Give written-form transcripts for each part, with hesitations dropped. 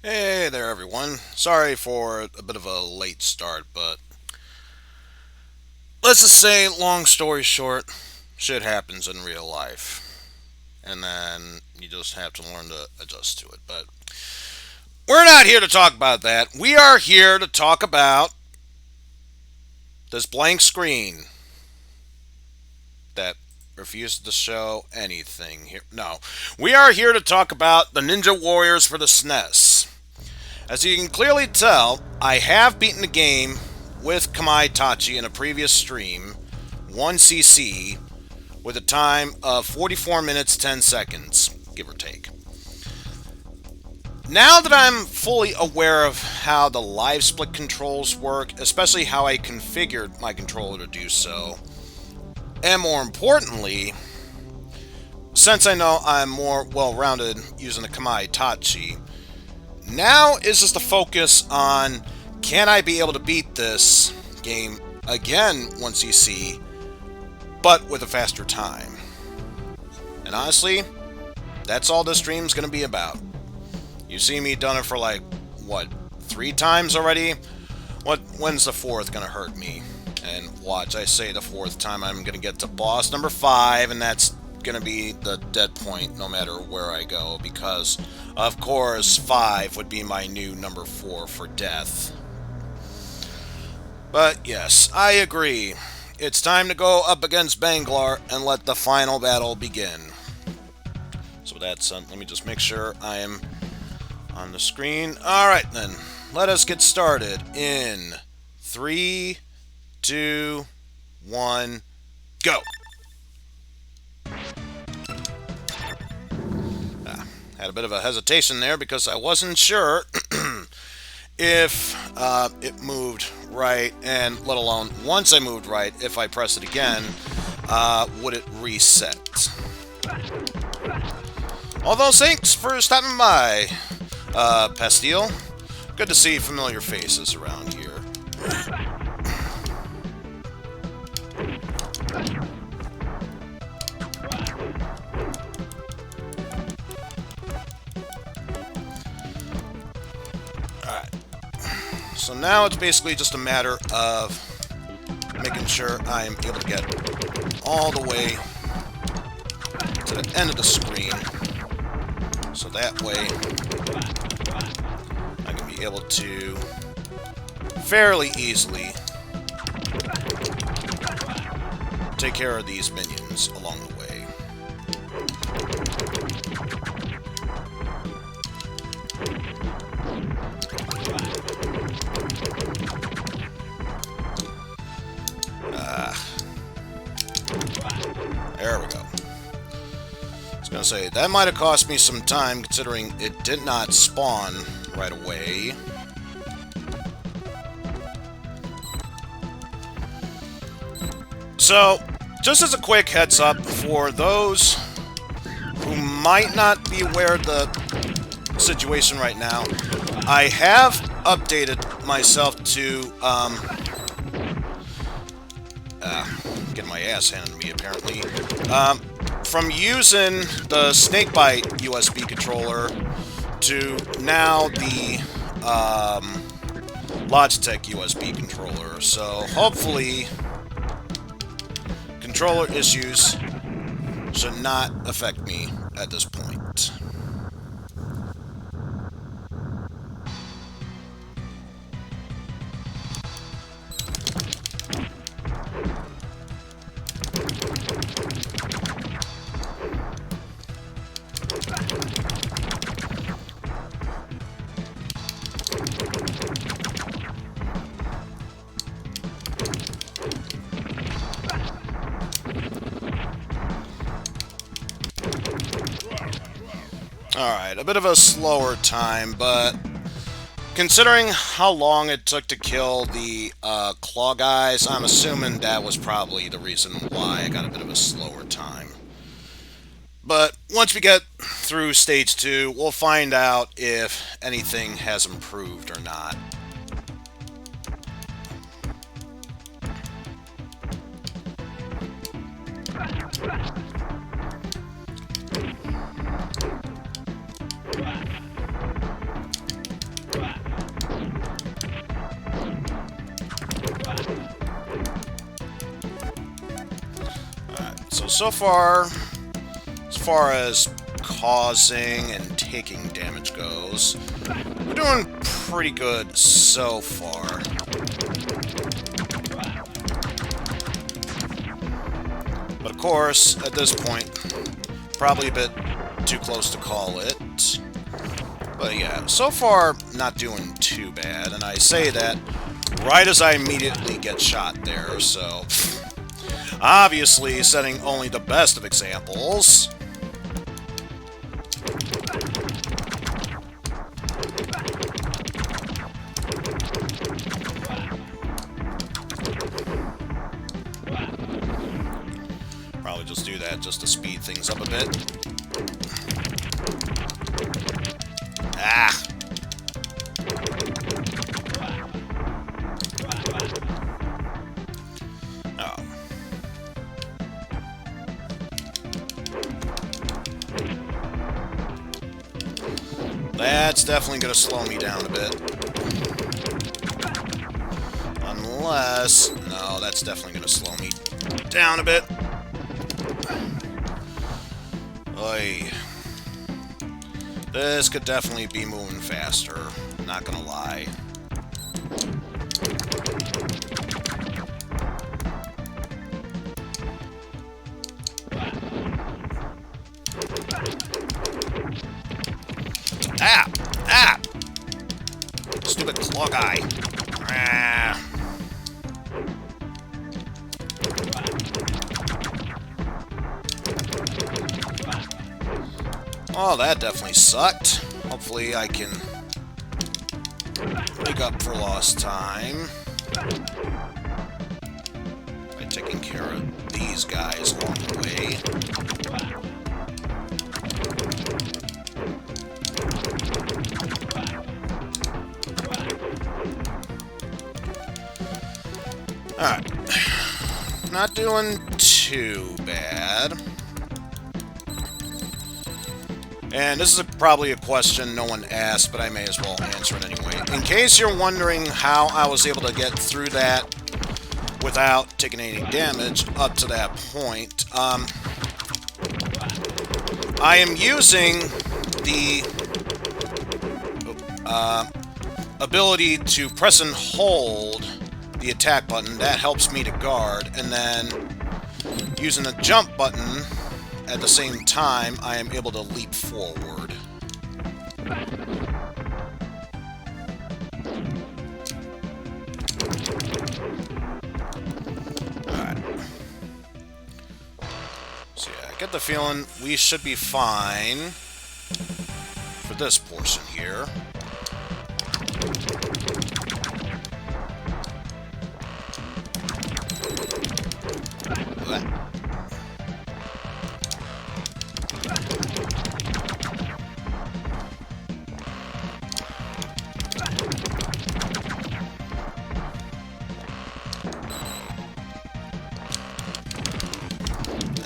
Hey there, everyone. Sorry for a bit of a late start, but let's just say, long story short, shit happens in real life. And then you just have to learn to adjust to it. But we're not here to talk about that. We are here to talk about this blank screen that refuses to show anything here. No. We are here to talk about the Ninja Warriors for the SNES. As you can clearly tell, I have beaten the game with Kamaitachi in a previous stream, 1cc, with a time of 44 minutes 10 seconds, give or take. Now that I'm fully aware of how the live split controls work, especially how I configured my controller to do so, and more importantly, since I know I'm more well-rounded using the Kamaitachi, now is just the focus on, can I be able to beat this game again 1cc, but with a faster time? And honestly, that's all this stream's going to be about. You see me done it for like, what, 3 times already? When's the 4th going to hurt me? And watch, I say the 4th time I'm going to get to boss number 5, and that's going to be the dead point no matter where I go, because of course 5 would be my new number 4 for death. But yes, I agree. It's time to go up against Bangalore and let the final battle begin. So that's let me just make sure I am on the screen. Alright then, let us get started in 3, 2, 1, go! Had a bit of a hesitation there because I wasn't sure if it moved right, and let alone once I moved right, if I press it again, would it reset? Although, thanks for stopping by, Pastille. Good to see familiar faces around here. Alright. So now it's basically just a matter of making sure I am able to get all the way to the end of the screen. So that way I can be able to fairly easily take care of these minions along the way. There we go. I was going to say, that might have cost me some time considering it did not spawn right away. So, just as a quick heads up for those who might not be aware of the situation right now, I have updated myself to, getting my ass handed to me apparently, from using the Snakebite USB controller to now the Logitech USB controller. So hopefully controller issues should not affect me at this point. Alright, a bit of a slower time, but considering how long it took to kill the claw guys, I'm assuming that was probably the reason why I got a bit of a slower time. But once we get through stage 2, we'll find out if anything has improved or not. So far, as far as causing and taking damage goes, we're doing pretty good so far. But of course, at this point, probably a bit too close to call it. But yeah, so far, not doing too bad. And I say that right as I immediately get shot there, so... Obviously, setting only the best of examples. Probably just do that just to speed things up a bit. Ah! Oh. That's definitely going to slow me down a bit. Unless... No, that's definitely going to slow me down a bit. Oy. This could definitely be moving faster, not gonna lie. Ah! Ah! Stupid claw guy. Ah. Oh, that definitely sucked. Hopefully I can make up for lost time by taking care of these guys along the way. Alright. Not doing too bad. And this is probably a question no one asked, but I may as well answer it anyway. In case you're wondering how I was able to get through that without taking any damage up to that point, I am using the ability to press and hold the attack button. That helps me to guard, and then using the jump button at the same time, I am able to leap forward. Alright. So yeah, I get the feeling we should be fine for this portion here.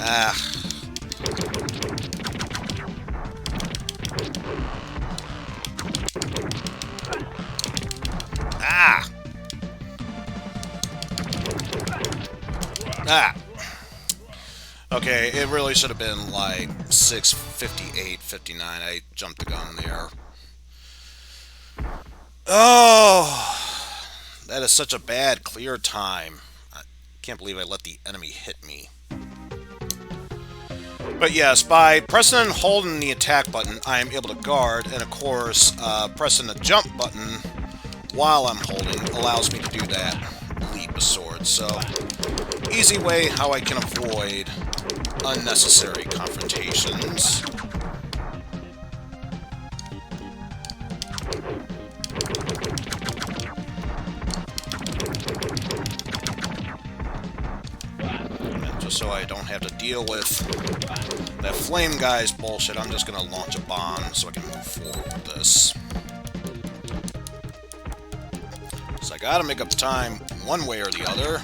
Ah. Ah. Ah. Okay, it really should have been like 6:58, 59. I jumped the gun there. Oh, that is such a bad clear time. I can't believe I let the enemy hit me. But yes, by pressing and holding the attack button, I am able to guard, and of course, pressing the jump button while I'm holding allows me to do that leap of swords. So, easy way how I can avoid unnecessary confrontations. And just so I don't have to deal with that flame guy's bullshit, I'm just gonna launch a bomb so I can move forward with this. So I gotta make up time one way or the other.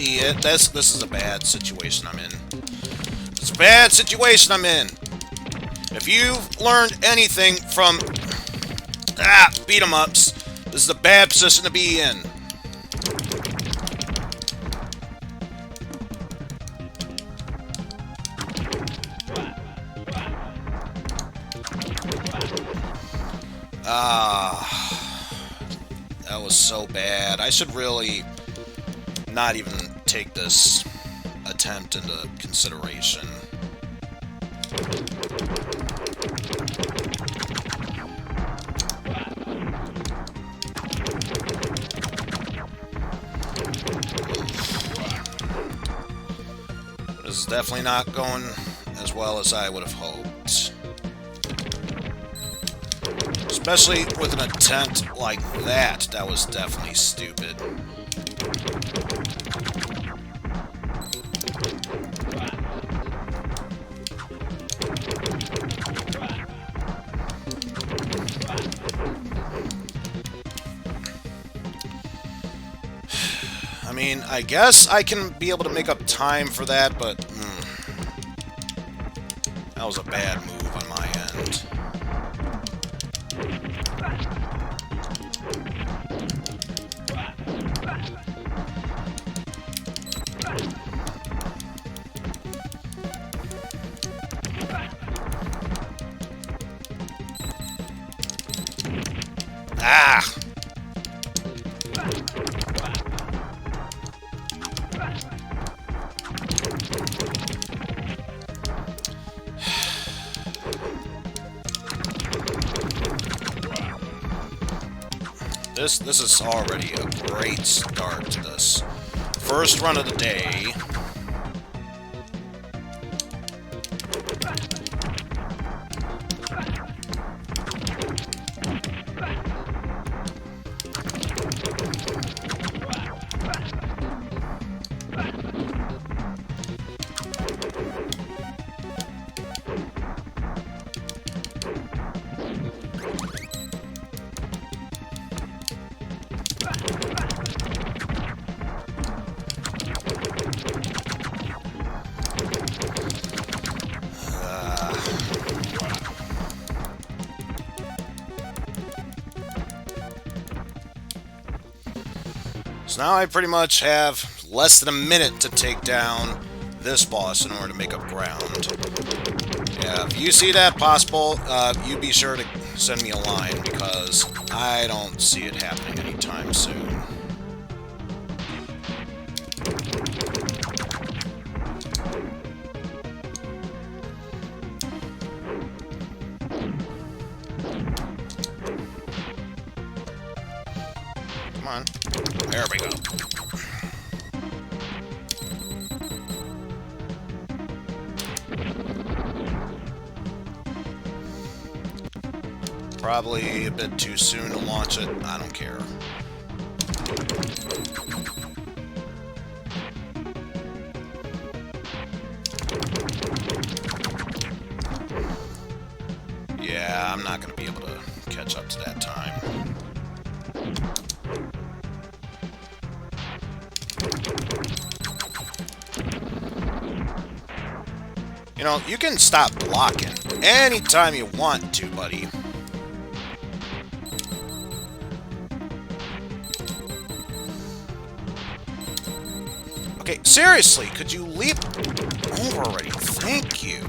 be it. This is a bad situation I'm in. It's a bad situation I'm in. If you've learned anything from beat 'em ups, this is a bad position to be in. That was so bad. I should really not even take this attempt into consideration. This is definitely not going as well as I would have hoped. Especially with an attempt like that. That was definitely stupid. I mean, I guess I can be able to make up time for that, but that was a bad move on my end. This is already a great start to this first run of the day. So now I pretty much have less than a minute to take down this boss in order to make up ground. Yeah, if you see that possible, you be sure to send me a line, because I don't see it happening anytime soon. Come on. There we go. Probably a bit too soon to launch it. I don't care. Yeah, I'm not going to be able to catch up to that time. You know, you can stop blocking anytime you want to, buddy. Okay, seriously, could you leap over already? Thank you.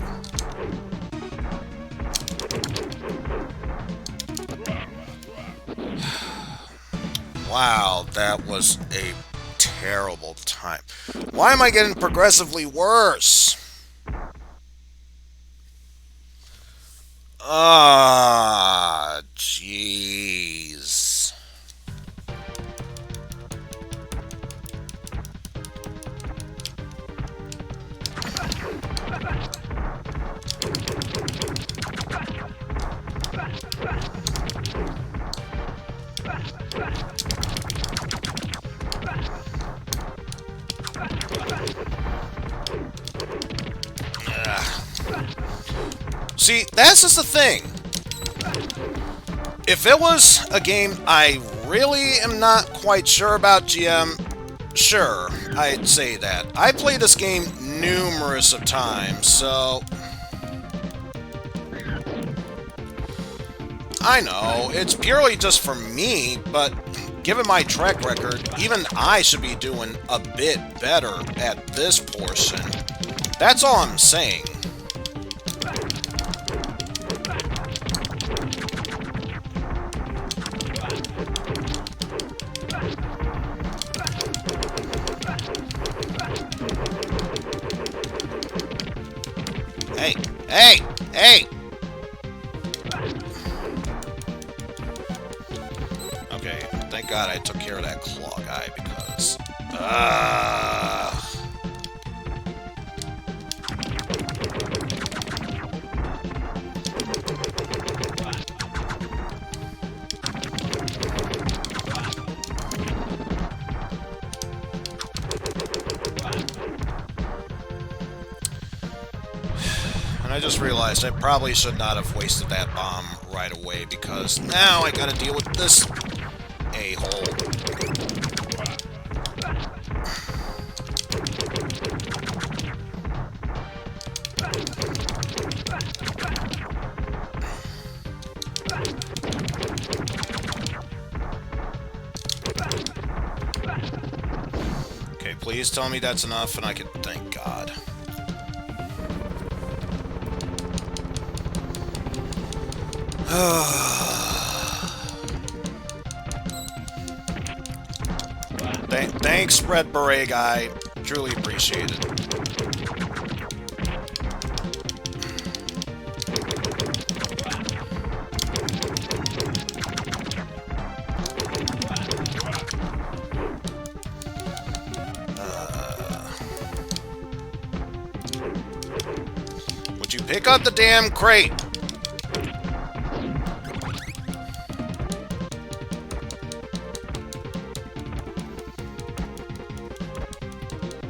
Wow, that was a terrible time. Why am I getting progressively worse? Ah, jeez. See, that's just the thing. If it was a game I really am not quite sure about, GM, Sure, I'd say that. I played this game numerous of times, so... I know, it's purely just for me, but given my track record, even I should be doing a bit better at this portion. That's all I'm saying. Hey! Hey! Hey! Okay, thank God I took care of that claw guy, because... And I just realized I probably should not have wasted that bomb right away, because now I gotta deal with this a-hole. Okay, please tell me that's enough and I can... Thank God. Thanks, Red Beret guy. Truly appreciate it. Would you pick up the damn crate?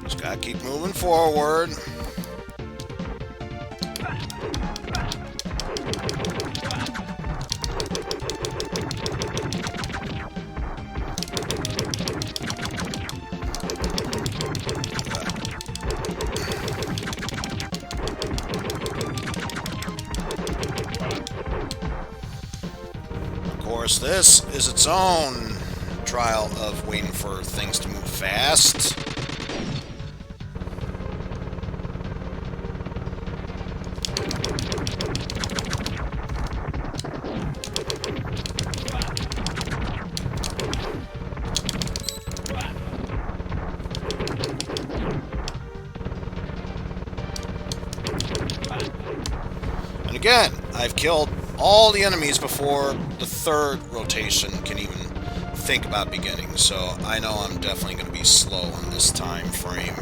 Just gotta keep moving forward. Of course, this is its own trial of waiting for things to move fast. And again, I've killed all the enemies before the third rotation can even think about beginning, so I know I'm definitely going to be slow on this time frame.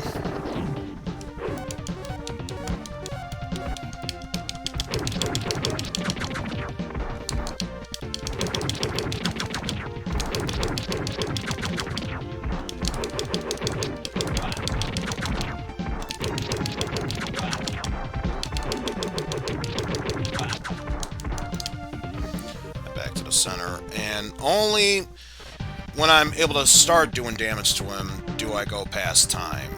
Center, and only when I'm able to start doing damage to him do I go past time.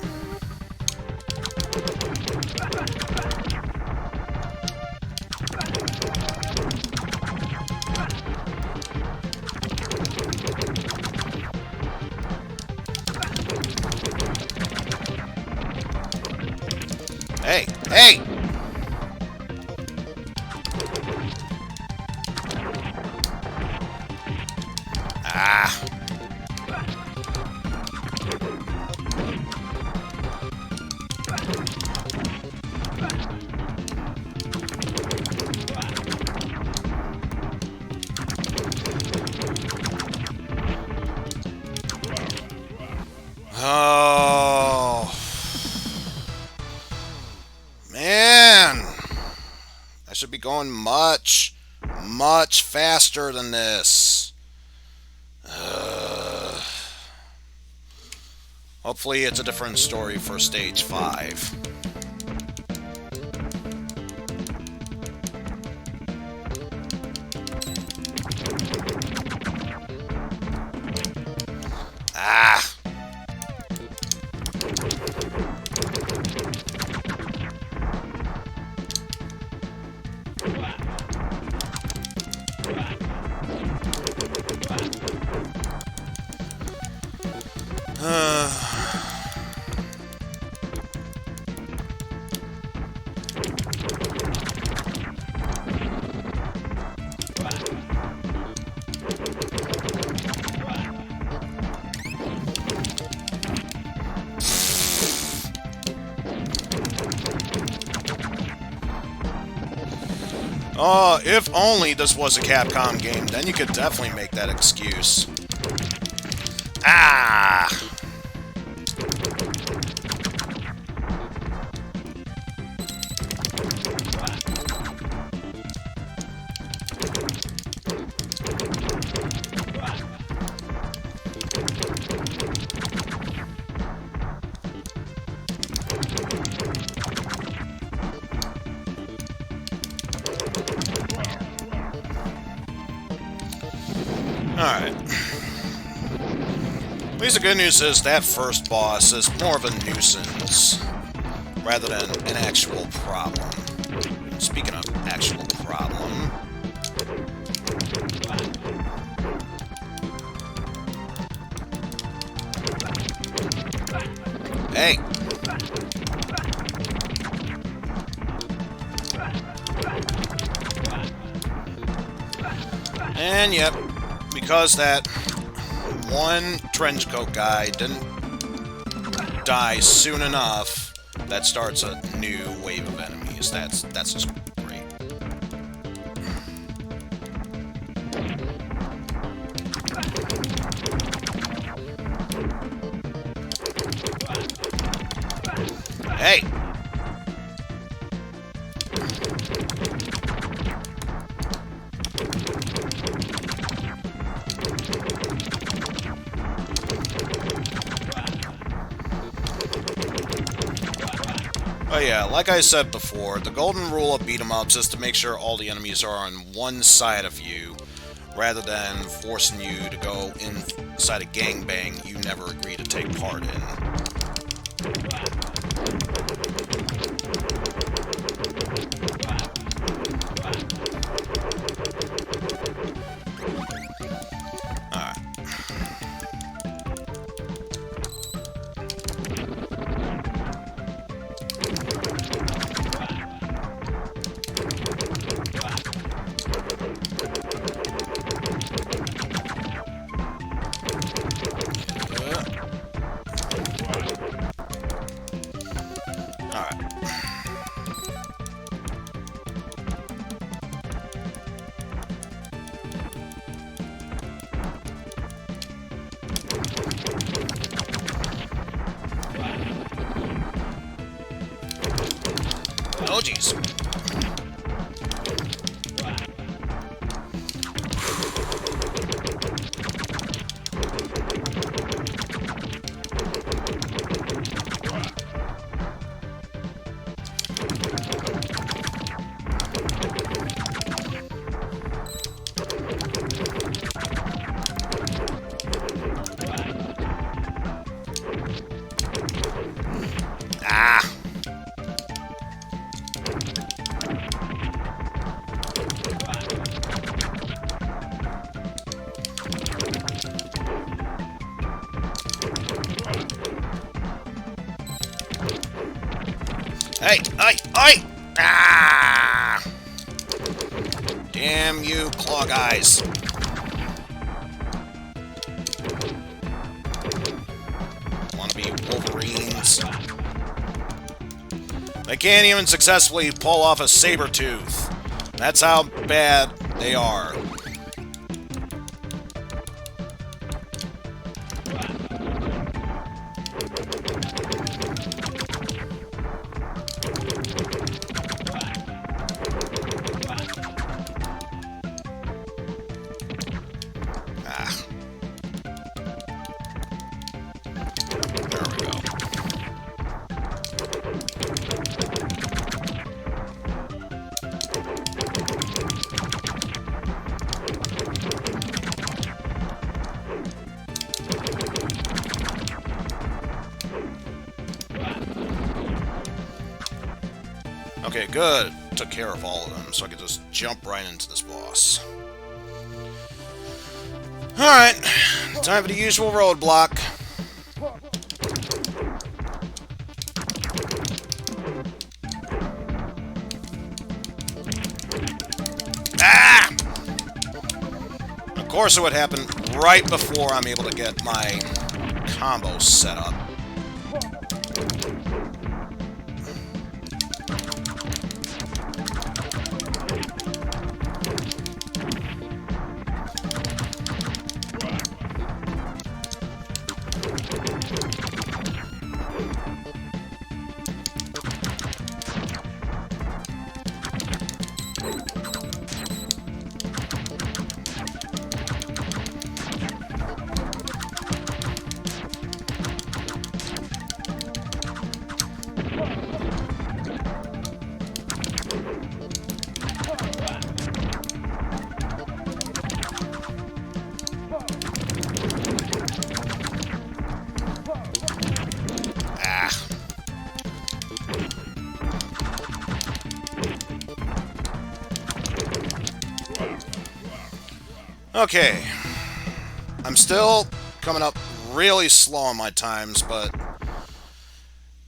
Hey! Hey! Ah. Oh. Man. I should be going much faster than this. Hopefully it's a different story for stage 5. Ah! If only this was a Capcom game, then you could definitely make that excuse. Ah! Alright. At least the good news is that first boss is more of a nuisance rather than an actual problem. Speaking of actual problem... Hey! And yep, because that one trenchcoat guy didn't die soon enough, that starts a new wave of enemies. That's just great. Hey! Oh yeah, like I said before, the golden rule of beat-em-ups is to make sure all the enemies are on one side of you, rather than forcing you to go inside a gangbang you never agreed to take part in. Oh, jeez. Ah! Hey! Hey! Ah! Damn you, claw guys! Wanna be Wolverines? They can't even successfully pull off a saber tooth. That's how bad they are. Okay, good. Took care of all of them, so I could just jump right into this boss. Alright, time for the usual roadblock. course, it would happen right before I'm able to get my combo set up. Okay, I'm still coming up really slow on my times, but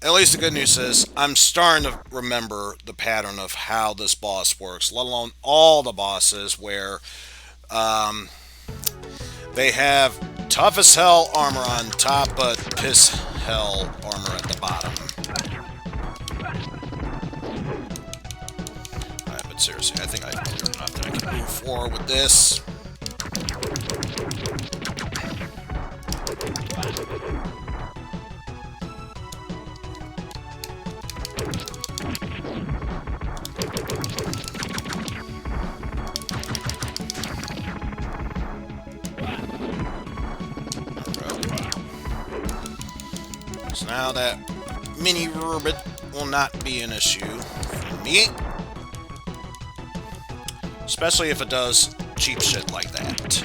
at least the good news is I'm starting to remember the pattern of how this boss works, let alone all the bosses where they have tough as hell armor on top, but piss hell armor at the bottom. Alright, but seriously, I think I've cleared enough that I can move forward with this. So now that mini Rurbit will not be an issue for me. Especially if it does cheap shit like that.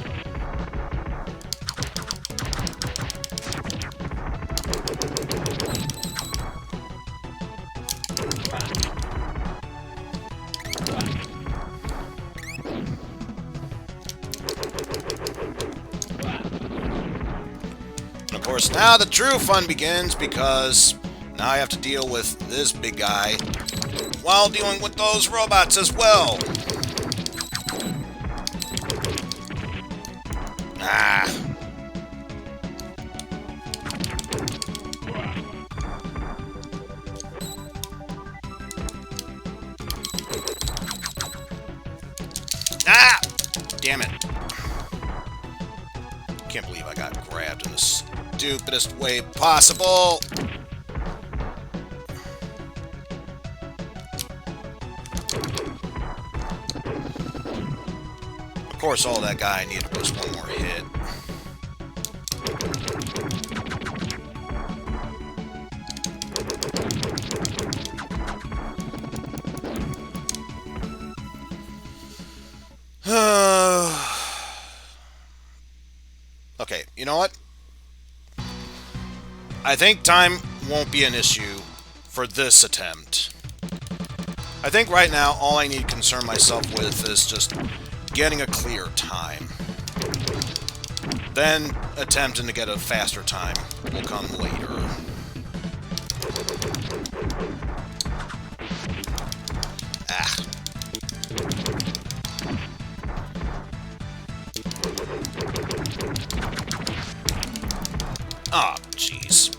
And of course, now the true fun begins because now I have to deal with this big guy while dealing with those robots as well. Damn it. Can't believe I got grabbed in the stupidest way possible. Of course, all that guy needed was one more hit. Okay, you know what? I think time won't be an issue for this attempt. I think right now all I need to concern myself with is just getting a clear time. Then attempting to get a faster time will come later. Ah, jeez.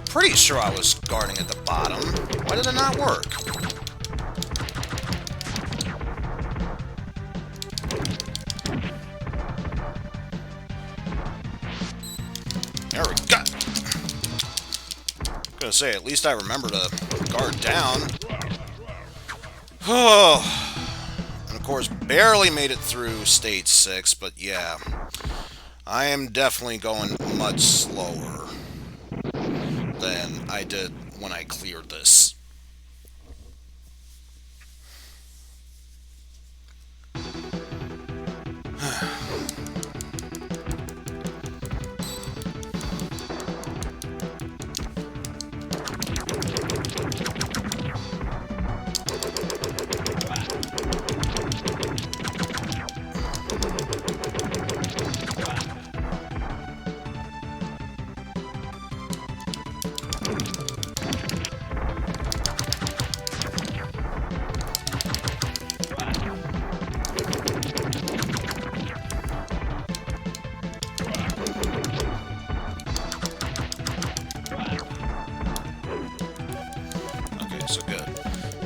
Pretty sure I was guarding at the bottom. Why did it not work? There we go. I'm gonna say, at least I remember to guard down. Oh, and of course, barely made it through stage 6, but yeah, I am definitely going much slower than I did when I cleared this.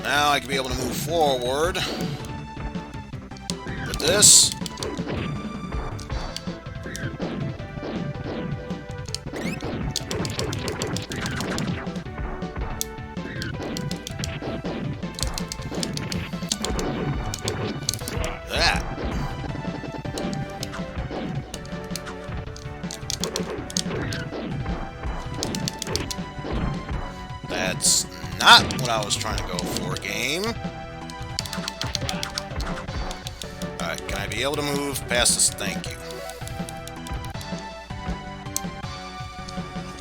Now I can be able to move forward with this. That's not what I was trying to go for, game. Alright, can I be able to move past this? Thank you.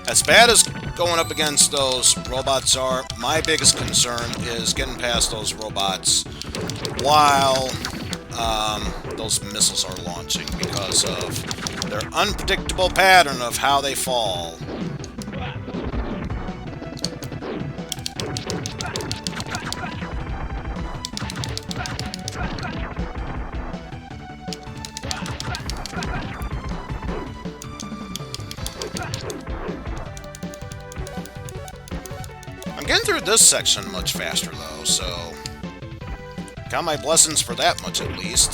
As bad as going up against those robots are, my biggest concern is getting past those robots while those missiles are launching because of their unpredictable pattern of how they fall. I'm getting through this section much faster, though, so count my blessings for that much, at least.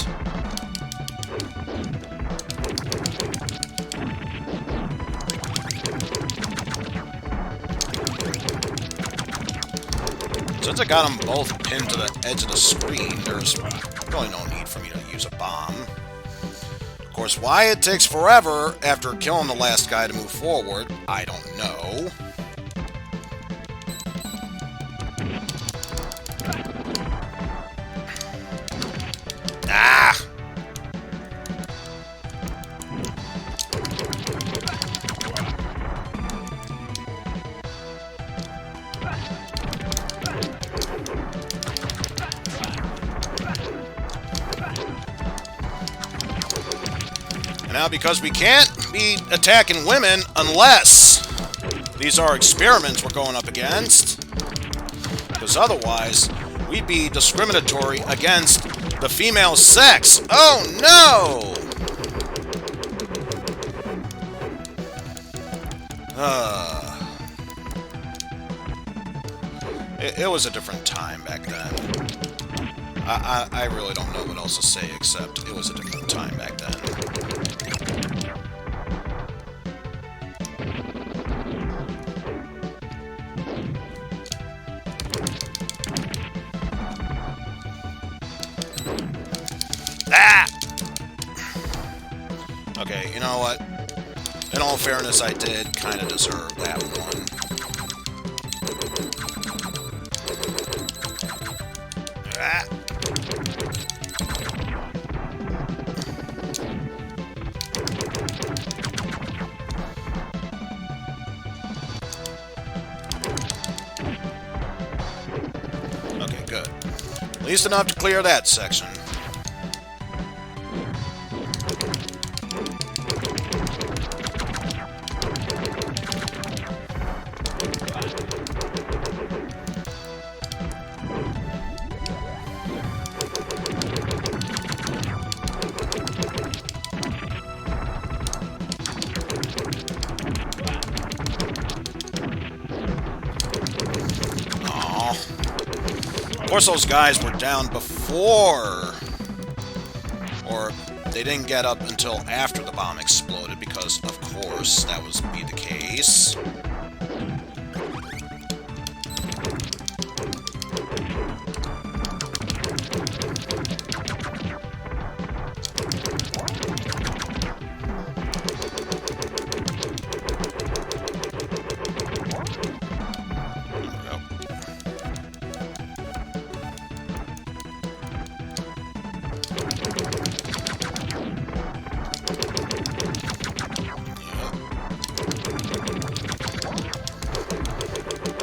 Since I got them both pinned to the edge of the screen, there's really no need for me to use a bomb. Of course, why it takes forever after killing the last guy to move forward, I don't know. Ah! And now, because we can't be attacking women unless these are experiments we're going up against, because otherwise we'd be discriminatory against the female sex. Oh no! It was a different time back then. I really don't know what else to say except it was a different time back then. Ah! Okay, you know what? In all fairness, I did kind of deserve that one. Ah! Okay, good. At least enough to clear that section. Of course, those guys were down before, or they didn't get up until after the bomb exploded, because, of course, that would be the case.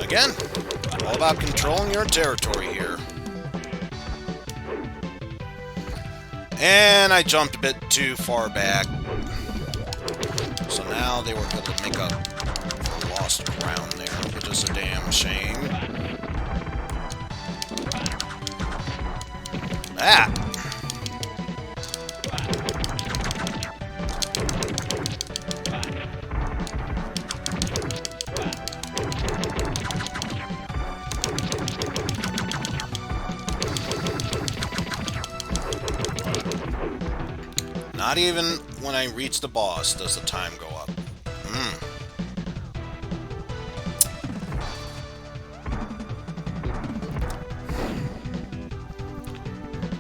Again, all about controlling your territory here. And I jumped a bit too far back. So now they were able to make up for lost ground there, which is a damn shame. Ah! Not even when I reach the boss does the time go up.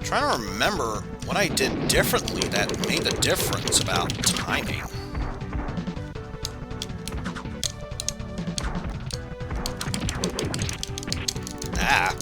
Trying to remember what I did differently that made the difference about timing. Ah.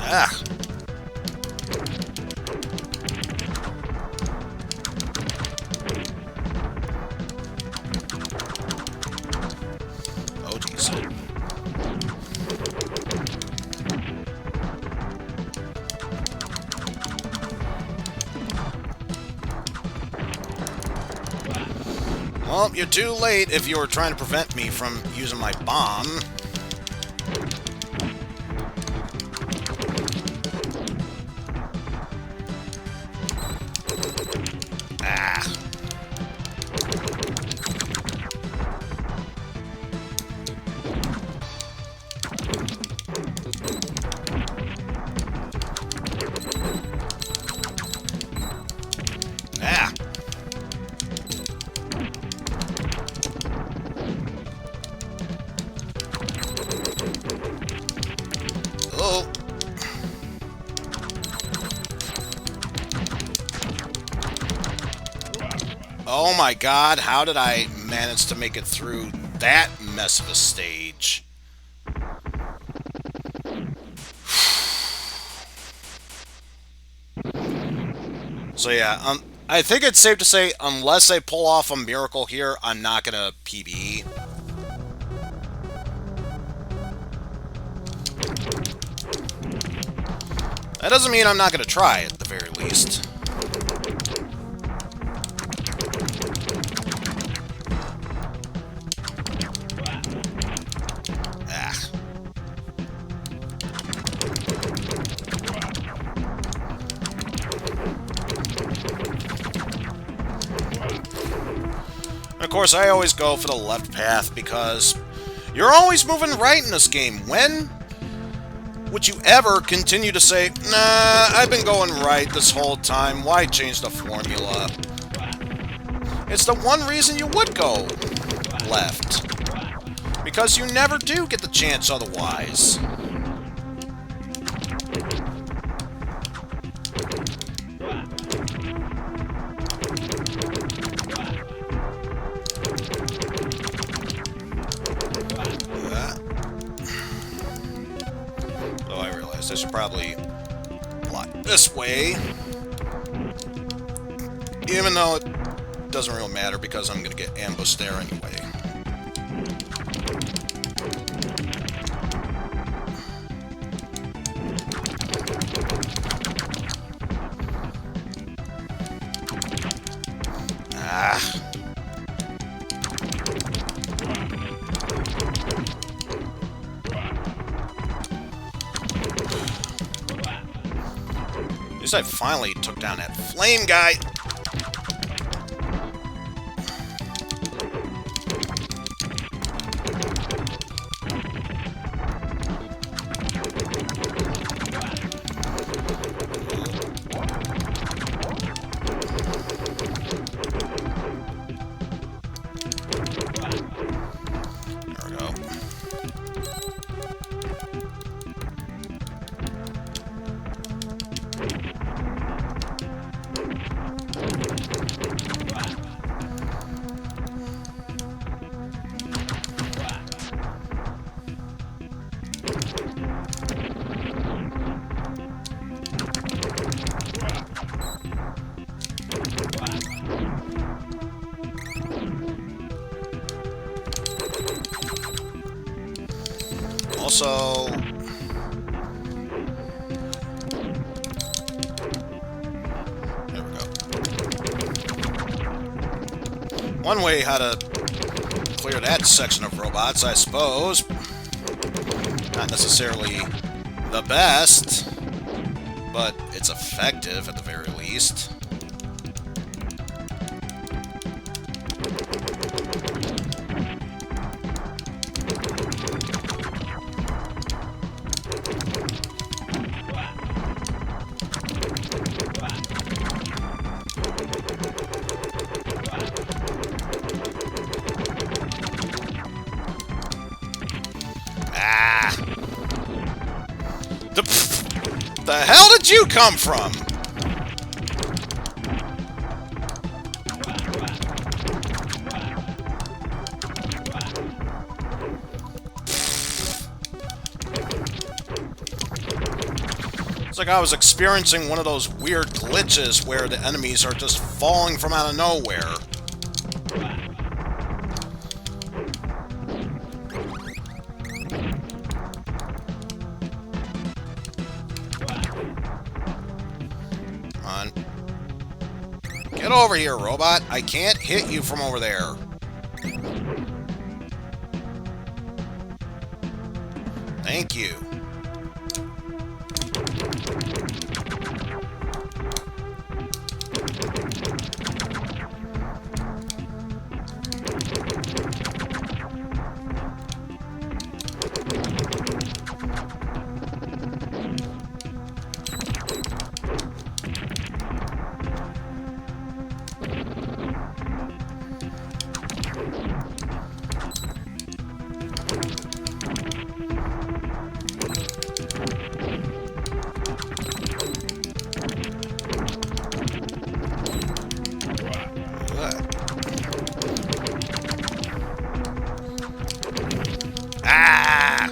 Ah. Oh, geez. Well, you're too late if you were trying to prevent me from using my bomb. Oh. Oh my god, how did I manage to make it through that mess of a stage? So yeah, I think it's safe to say, unless I pull off a miracle here, I'm not gonna PB. That doesn't mean I'm not gonna try, at the very least. Ah. Of course, I always go for the left path because you're always moving right in this game. When would you ever continue to say, nah, I've been going right this whole time, why change the formula? It's the one reason you would go left. Because you never do get the chance otherwise. Oh, I realized I should probably block this way. Even though it doesn't really matter because I'm going to get ambushed there anyway. Ah. At least I finally took down that flame guy. Also, there we go. One way how to clear that section of robots, I suppose. Not necessarily the best, but it's effective at the very least. The hell did you come from? It's like I was experiencing one of those weird glitches where the enemies are just falling from out of nowhere. Get over here, robot. I can't hit you from over there. Thank you. Ah!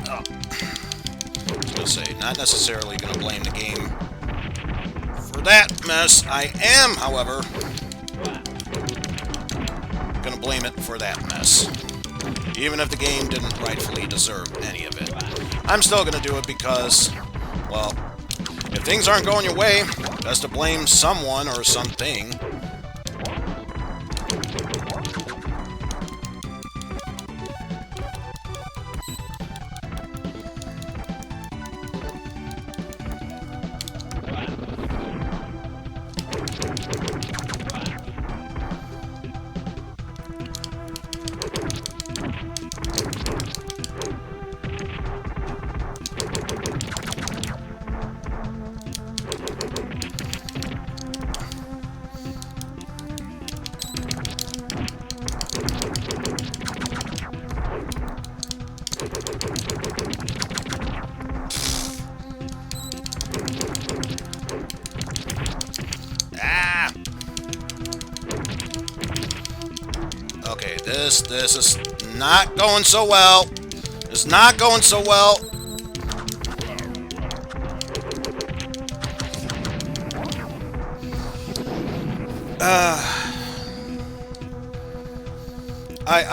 Oh. I was gonna say, not necessarily gonna blame the game for that mess. I am, however, gonna blame it for that mess. Even if the game didn't rightfully deserve any of it. I'm still gonna do it because, well, if things aren't going your way, best to blame someone or something. Okay, this is not going so well. It's not going so well.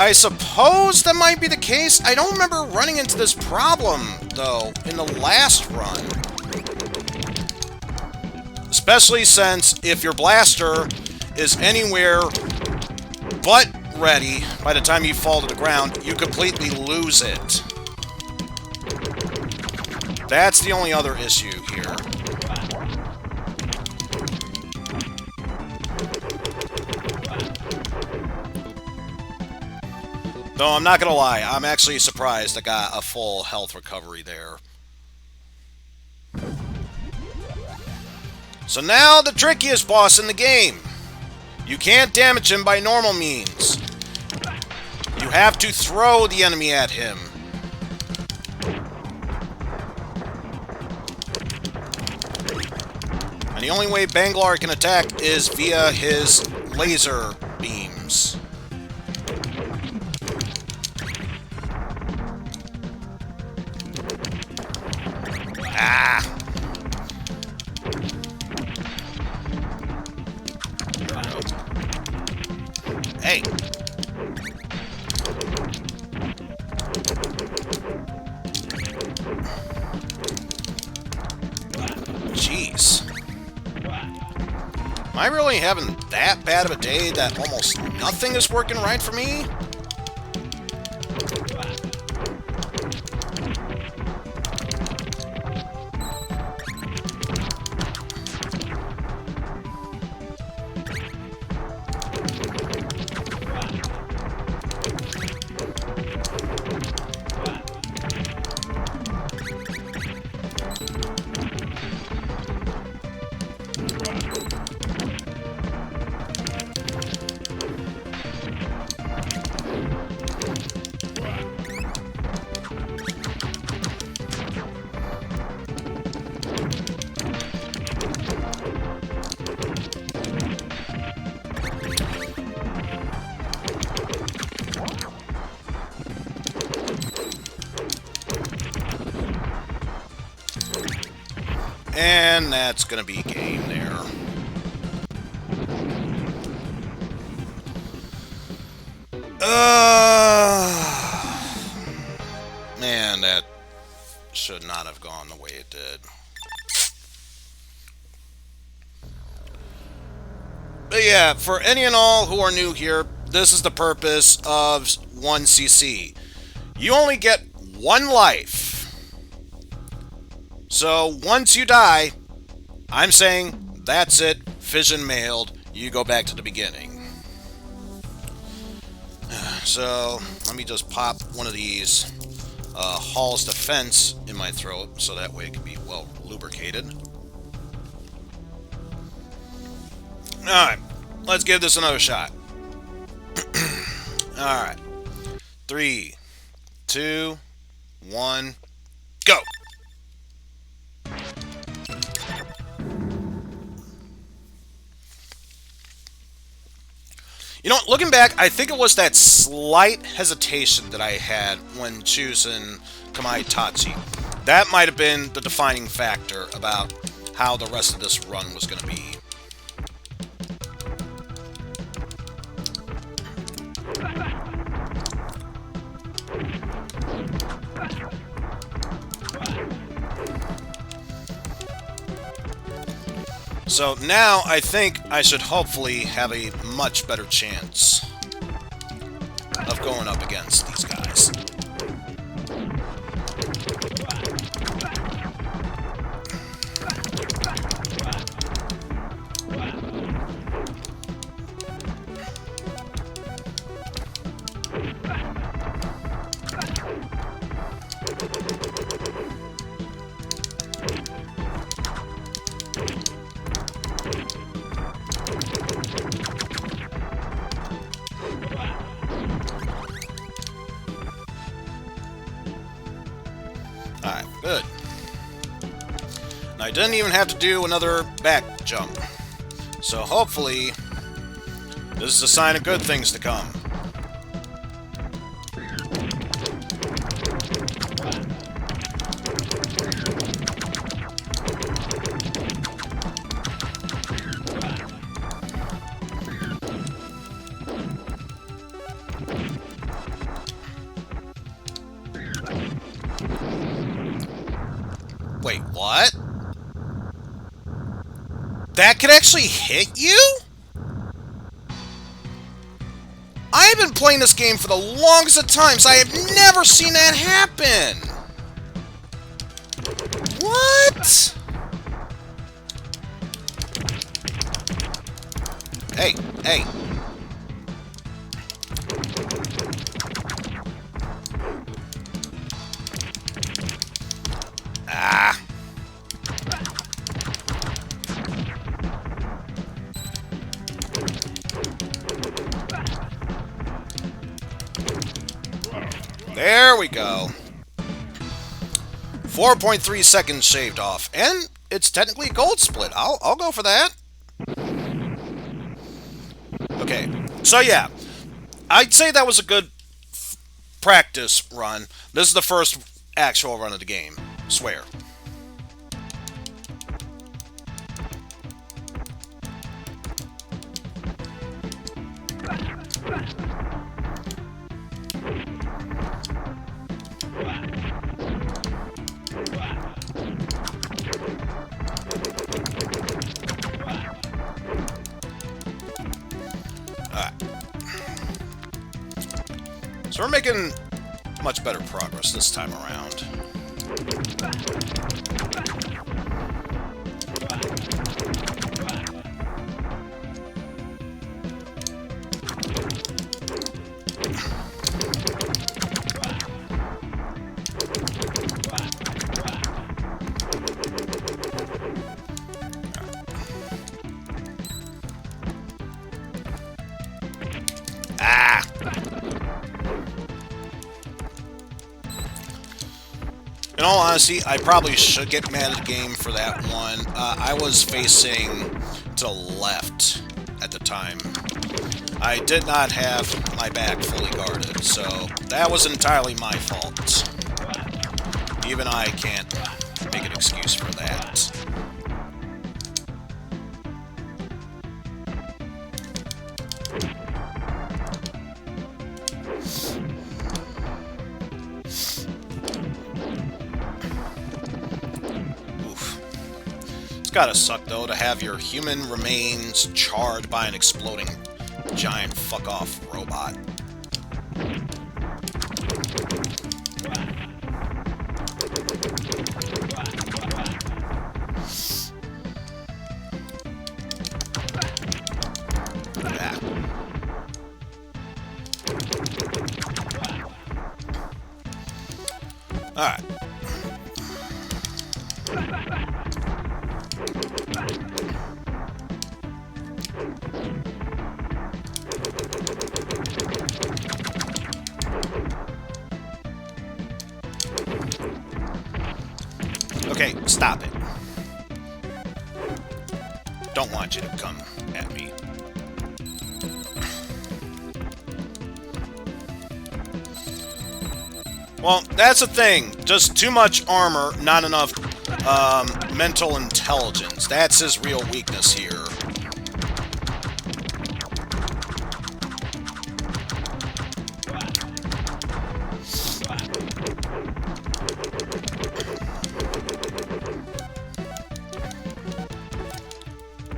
I suppose that might be the case. I don't remember running into this problem, though, in the last run. Especially since if your blaster is anywhere but ready by the time you fall to the ground, you completely lose it. That's the only other issue here. Though I'm not gonna lie, I'm actually surprised I got a full health recovery there. So now the trickiest boss in the game. You can't damage him by normal means. You have to throw the enemy at him. And the only way Bangalore can attack is via his laser beams. Ah! Hey! Jeez. Am I really having that bad of a day that almost nothing is working right for me? And that's gonna be game there. Man, that should not have gone the way it did. But yeah, for any and all who are new here, this is the purpose of 1cc. You only get one life. So once you die, I'm saying that's it, fission mailed, you go back to the beginning. So let me just pop one of these Hall's Defense in my throat so that way it can be well lubricated. Alright, let's give this another shot. Alright. 3, 2, 1, go! You know, looking back, I think it was that slight hesitation that I had when choosing Kamaitachi. That might have been the defining factor about how the rest of this run was going to be. So now I think I should hopefully have a much better chance of going up against these guys. Alright, good. Now, I didn't even have to do another back jump. So hopefully, this is a sign of good things to come. Wait, what? That could actually hit you? I've been playing this game for the longest of times. I have never seen that happen. What? Hey, hey. Ah. There we go. 4.3 seconds shaved off, and it's technically a gold split. I'll go for that. Okay, so yeah, I'd say that was a good practice run. This is the first actual run of the game. Swear. So we're making much better progress this time around. In all honesty, I probably should get mad at the game for that one. I was facing to the left at the time. I did not have my back fully guarded, so that was entirely my fault. Even I can't make an excuse for that. It's gotta suck, though, to have your human remains charred by an exploding giant fuck-off robot. Yeah. Alright. Okay, stop it. Don't want you to come at me. Well, that's the thing. Just too much armor, not enough mental intelligence. That's his real weakness here.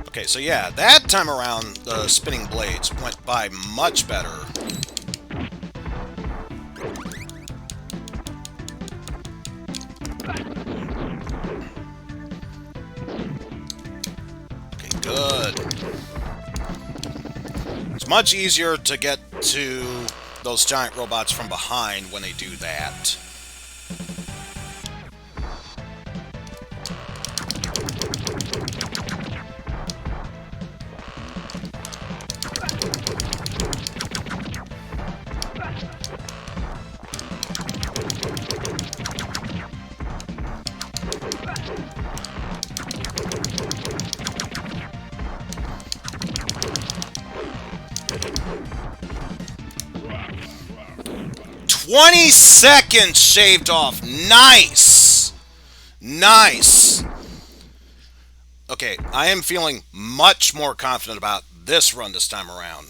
Okay, so yeah, that time around, the spinning blades went by much better. Okay, good. It's much easier to get to those giant robots from behind when they do that. "20 seconds shaved off. Nice! Nice! Okay, I am feeling much more confident about this run this time around.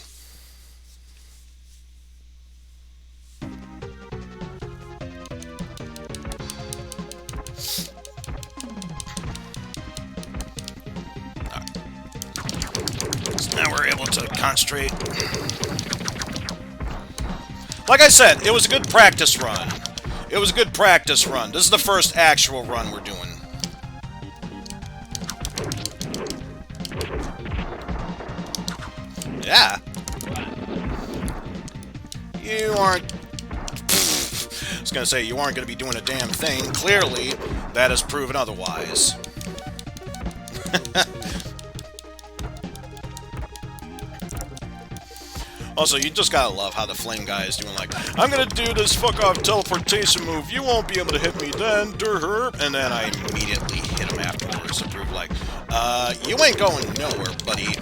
So now we're able to concentrate. Like I said, it was a good practice run. It was a good practice run. This is the first actual run we're doing. Yeah. You aren't... I was gonna say, you aren't gonna be doing a damn thing. Clearly, that has proven otherwise. Also, you just gotta love how the flame guy is doing, like, "I'm gonna do this fuck-off teleportation move, you won't be able to hit me then, and then I immediately hit him afterwards to prove, like, you ain't going nowhere, buddy."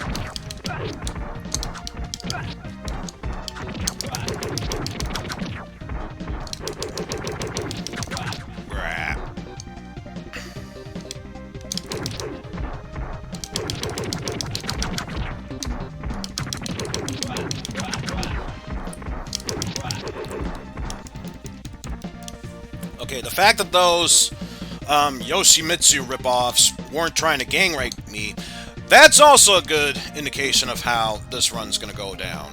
Okay, the fact that those Yoshimitsu ripoffs weren't trying to gang rape me, that's also a good indication of how this run's gonna go down.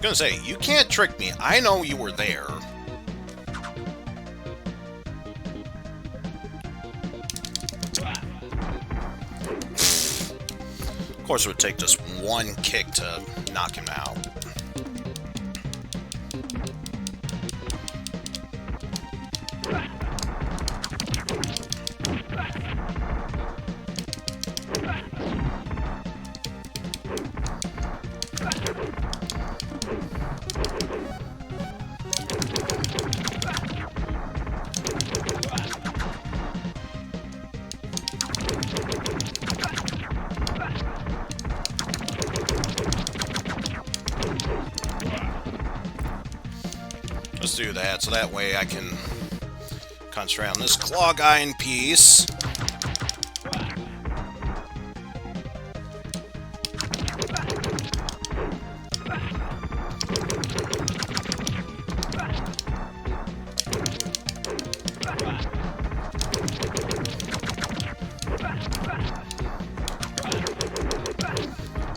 gonna say, you can't trick me. I know you were there. Of course, it would take just one kick to knock him out. Let's do that, so that way I can concentrate on this claw guy in peace.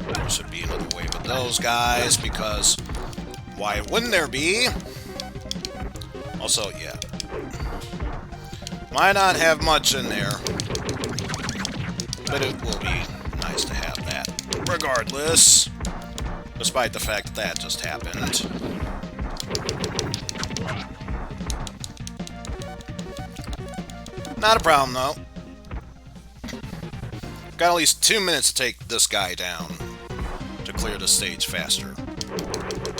There should be another wave of those guys, because why wouldn't there be? Also, yeah. Might not have much in there, but it will be nice to have that. Regardless, despite the fact that just happened. Not a problem, though. Got at least 2 minutes to take this guy down to clear the stage faster.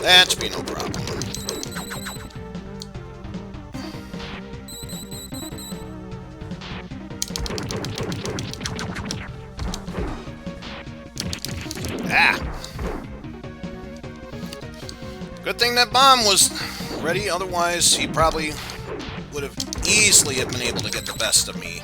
That should be no problem. Ah! Good thing that bomb was ready, otherwise he probably would have easily have been able to get the best of me.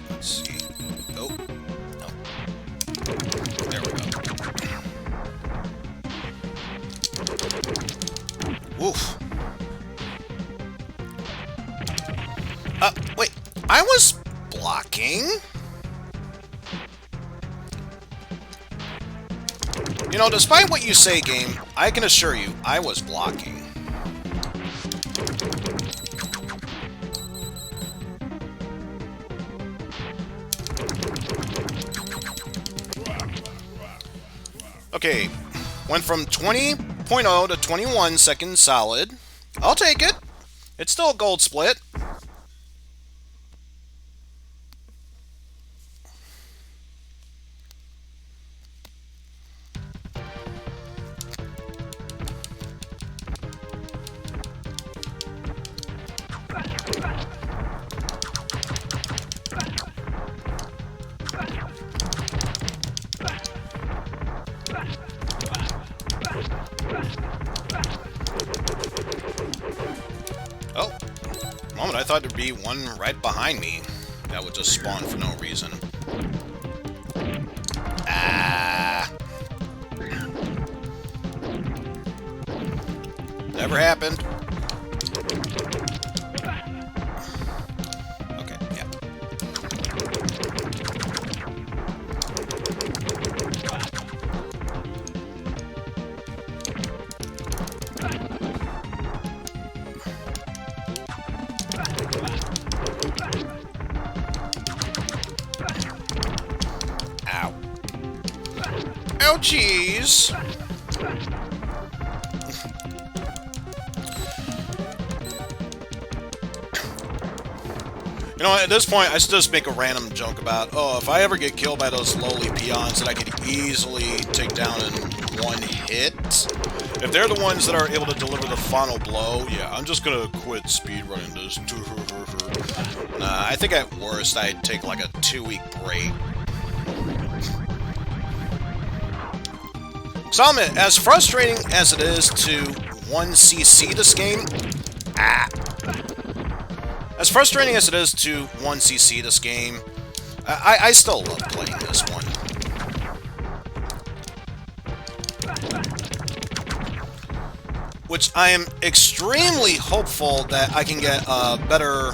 Let's see. Oh. No. There we go. Oof. Wait. I was blocking? You know, despite what you say, game, I can assure you, I was blocking. Okay, went from 20.0 to 21 seconds solid. I'll take it. It's still a gold split. Oh, moment, I thought there'd be one right behind me that would just spawn for no reason. Ah! Never happened. Okay, yeah. Ow. Ouchies! You know, at this point, I should just make a random joke about, oh, if I ever get killed by those lowly peons that I could easily take down in one hit, if they're the ones that are able to deliver the final blow, yeah, I'm just gonna quit speedrunning this. Nah, I think at worst, I'd take like a 2-week break. So I'll admit, as frustrating as it is to 1cc this game, as frustrating as it is to 1cc this game, I still love playing this one. which I am extremely hopeful that I can get a better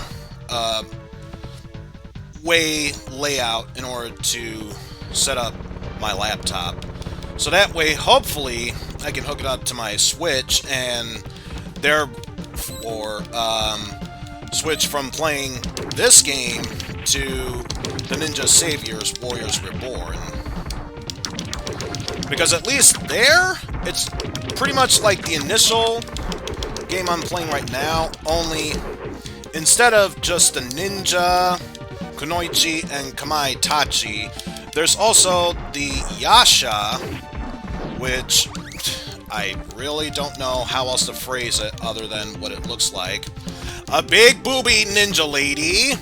way layout in order to set up my laptop. So that way, hopefully, I can hook it up to my Switch and therefore switch from playing this game to the Ninja Saviors Warriors Reborn. Because at least there, it's pretty much like the initial game I'm playing right now, only instead of just the ninja, Kunoichi, and Kamaitachi, there's also the Yasha, which I really don't know how else to phrase it other than what it looks like. A big booby ninja lady.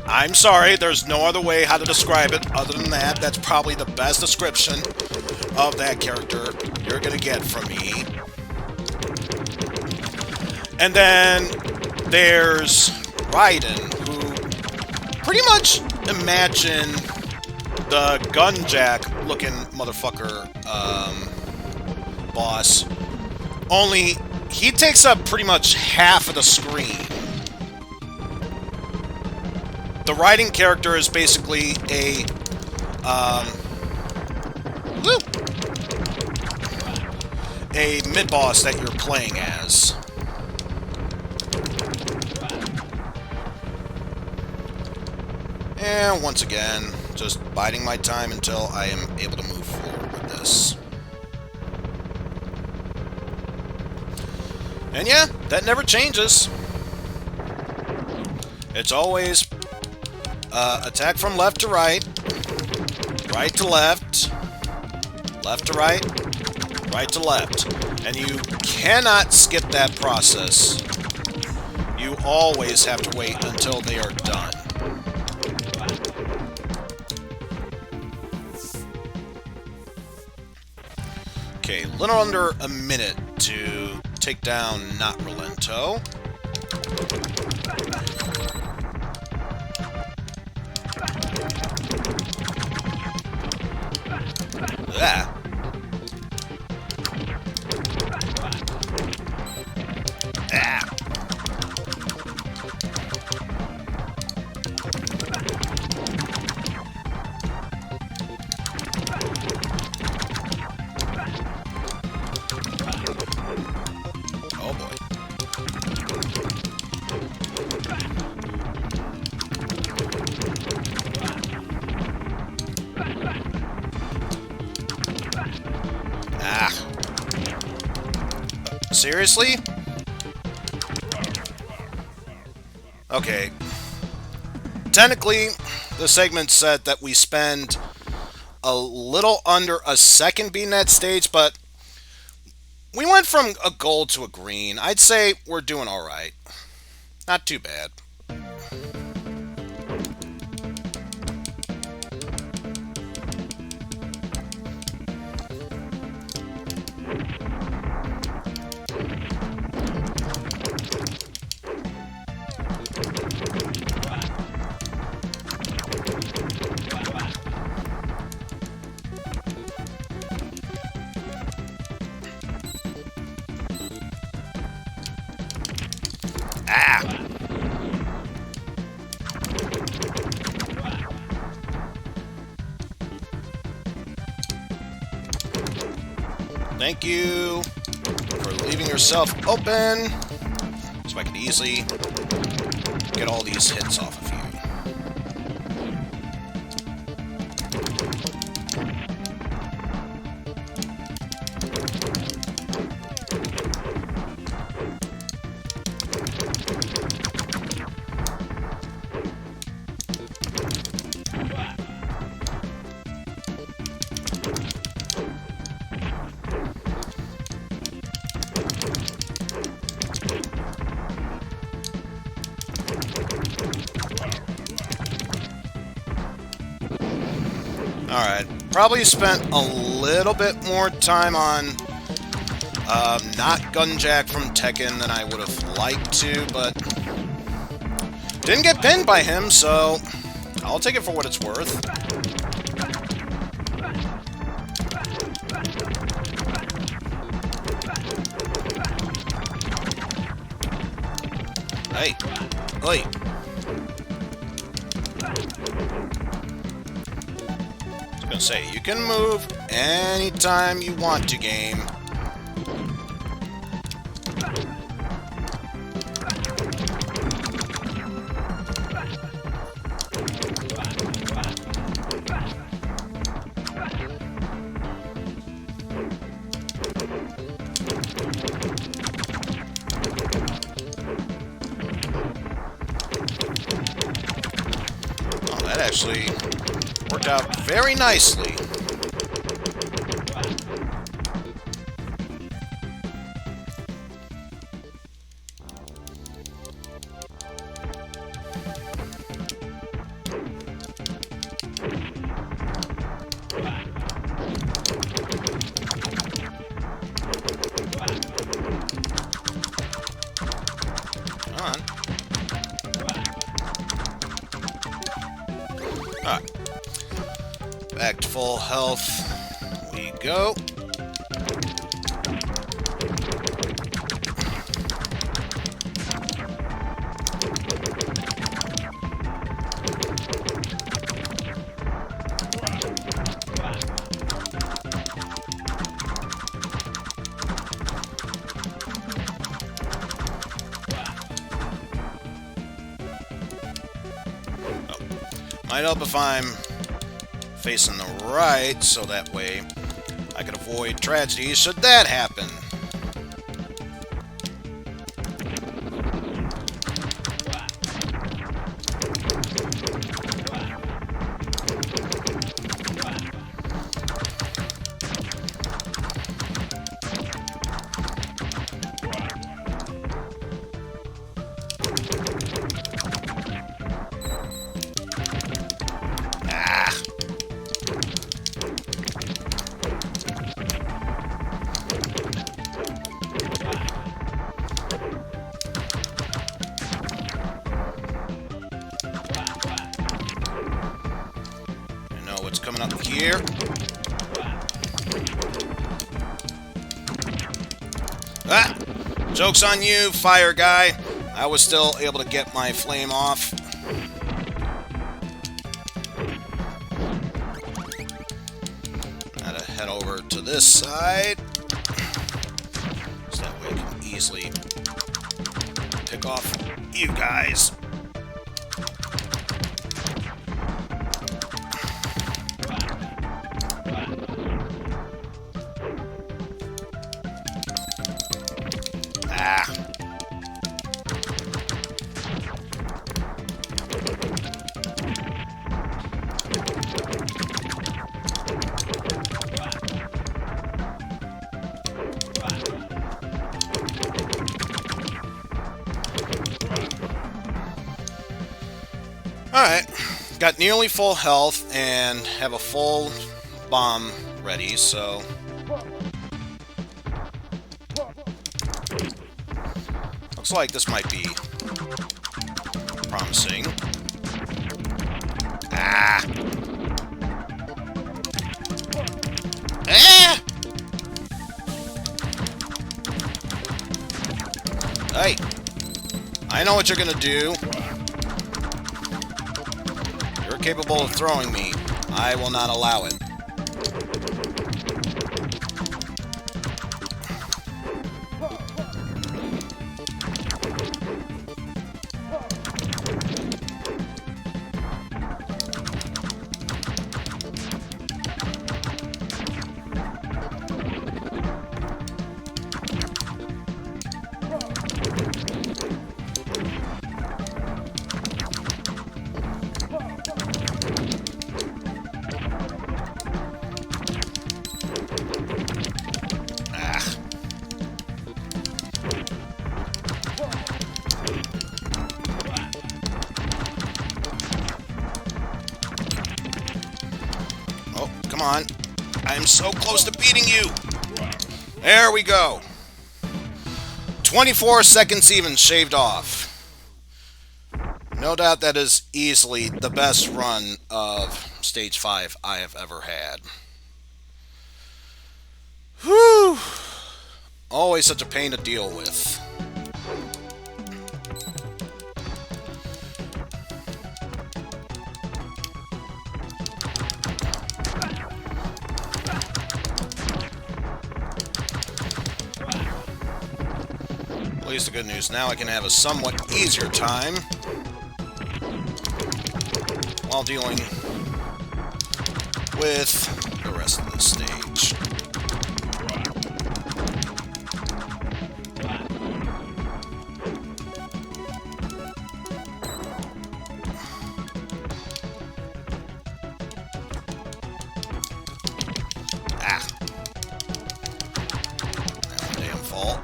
I'm sorry, there's no other way how to describe it other than that. That's probably the best description of that character you're gonna get from me. And then there's Raiden, who pretty much imagine the Gunjack looking motherfucker boss, only he takes up pretty much half of the screen. The Raiden character is basically a mid-boss that you're playing as. And once again, just biding my time until I am able to move forward with this. And yeah, that never changes. It's always attack from left to right, right to left, left to right, right to left. And you cannot skip that process. You always have to wait until they are done. Okay, a little under a minute to take down Not Relento. Ah. Ah. Oh boy. Ah. Seriously? Okay. Technically, the segment said that we spend a little under a second beating that stage, but we went from a gold to a green. I'd say we're doing alright. Not too bad. Ah! Thank you for leaving yourself open, so I can easily get all these hits off of you. Alright, probably spent a little bit more time on not Gunjack from Tekken than I would have liked to, but didn't get pinned by him, so I'll take it for what it's worth. Oi. I was gonna say, you can move anytime you want to, game. That actually worked out very nicely. Come on. Alright. Back to full health we go. Might help if I'm facing the right, so that way I can avoid tragedy should that happen. What's coming up here? Ah! Joke's on you, fire guy. I was still able to get my flame off. Gotta head over to this side. So that way I can easily pick off you guys. Alright, got nearly full health and have a full bomb ready, so... Looks like this might be promising. Ah! Ah! Hey! I know what you're gonna do. You're capable of throwing me. I will not allow it. Come on. I'm so close to beating you. There we go. 24 seconds even shaved off. No doubt that is easily the best run of Stage 5 I have ever had. Whew. Always such a pain to deal with. least the good news, now I can have a somewhat easier time while dealing with the rest of the stage. Ah. Damn fall.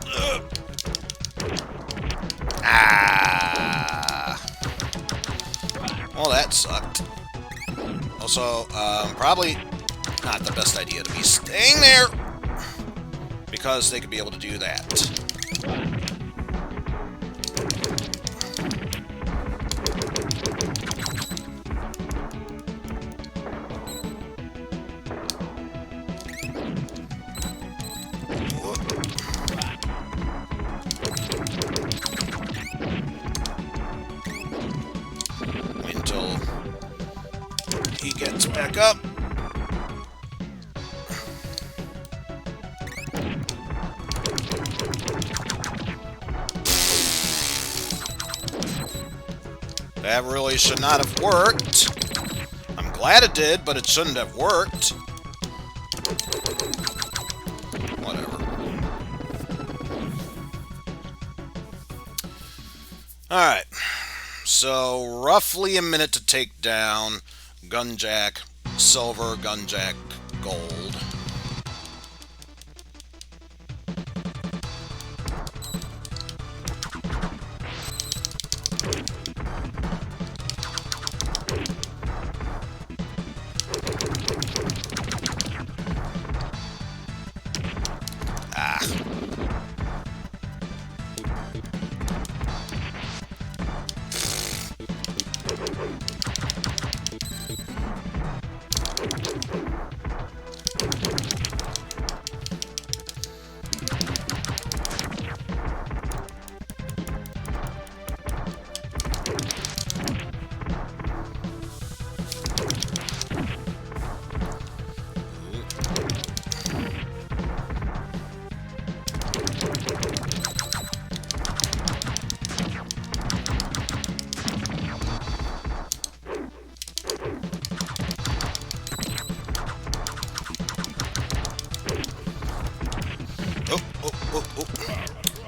Ah. Well, that sucked. Also, probably not the best idea to be staying there, because they could be able to do that. Wait until he gets back up. That really should not have worked. I'm glad it did, but it shouldn't have worked. Whatever. Alright. So, roughly a minute to take down Gunjack Silver, Gunjack Gold.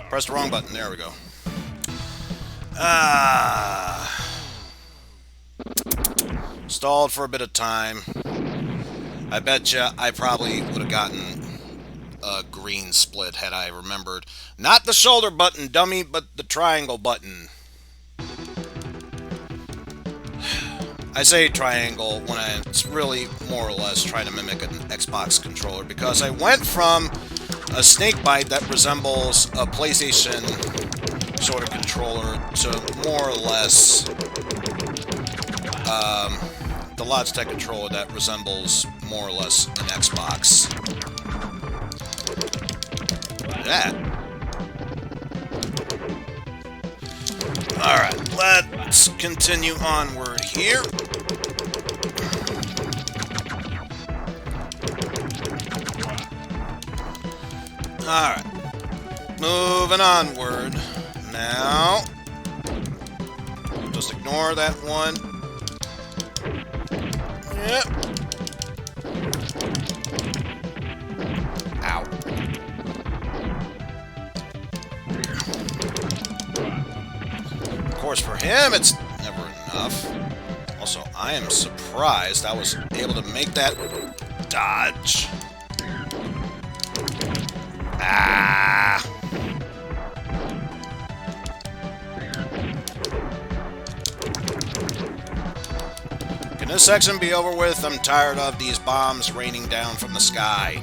Press the wrong button. There we go. Stalled for a bit of time. I bet you I probably would have gotten a green split had I remembered. Not the shoulder button, dummy, but the triangle button. I say triangle when it's really more or less trying to mimic an Xbox controller, because I went from a snake bite that resembles a PlayStation sort of controller to more or less the Logitech controller that resembles more or less an Xbox. That. Alright, let's continue onward here. Alright, moving onward. Now, just ignore that one. Yep. Ow. Of course, for him, it's never enough. Also, I am surprised I was able to make that dodge. Ah! Can this section be over with? I'm tired of these bombs raining down from the sky.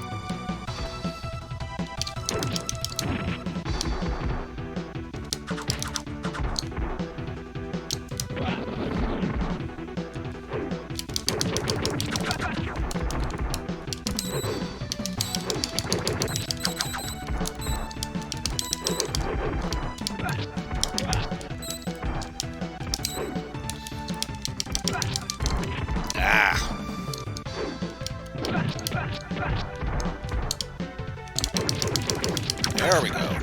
There we go.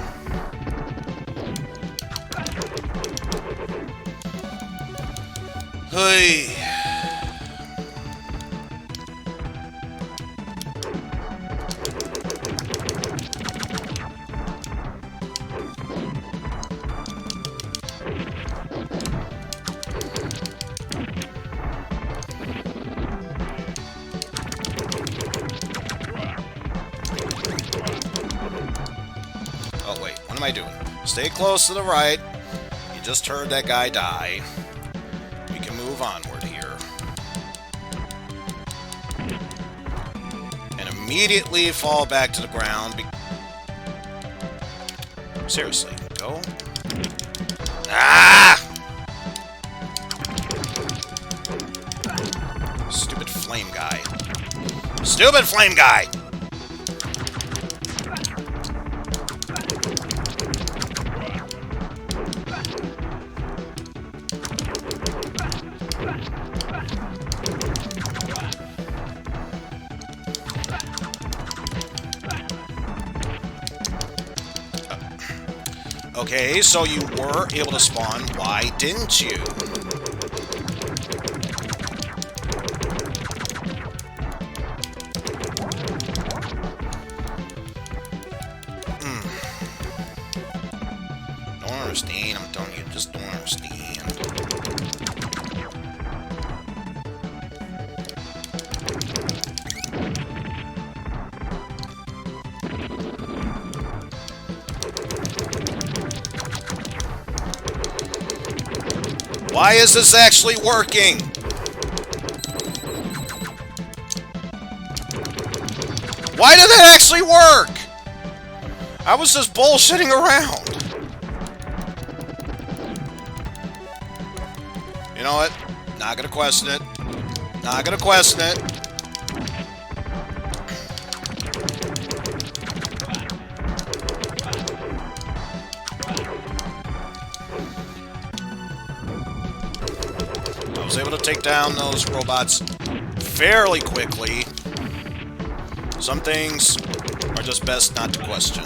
Hey. Oh, wait. What am I doing? Stay close to the right. You just heard that guy die. We can move onward here. And immediately fall back to the ground. Seriously, go. Ah! Stupid flame guy. Stupid flame guy! Okay, so you were able to spawn. Why didn't you? Don't understand. I'm telling you, just don't understand. Why is this actually working? Why did it actually work? I was just bullshitting around. You know what? Not gonna question it. Not gonna question it. I was able to take down those robots fairly quickly. Some things are just best not to question.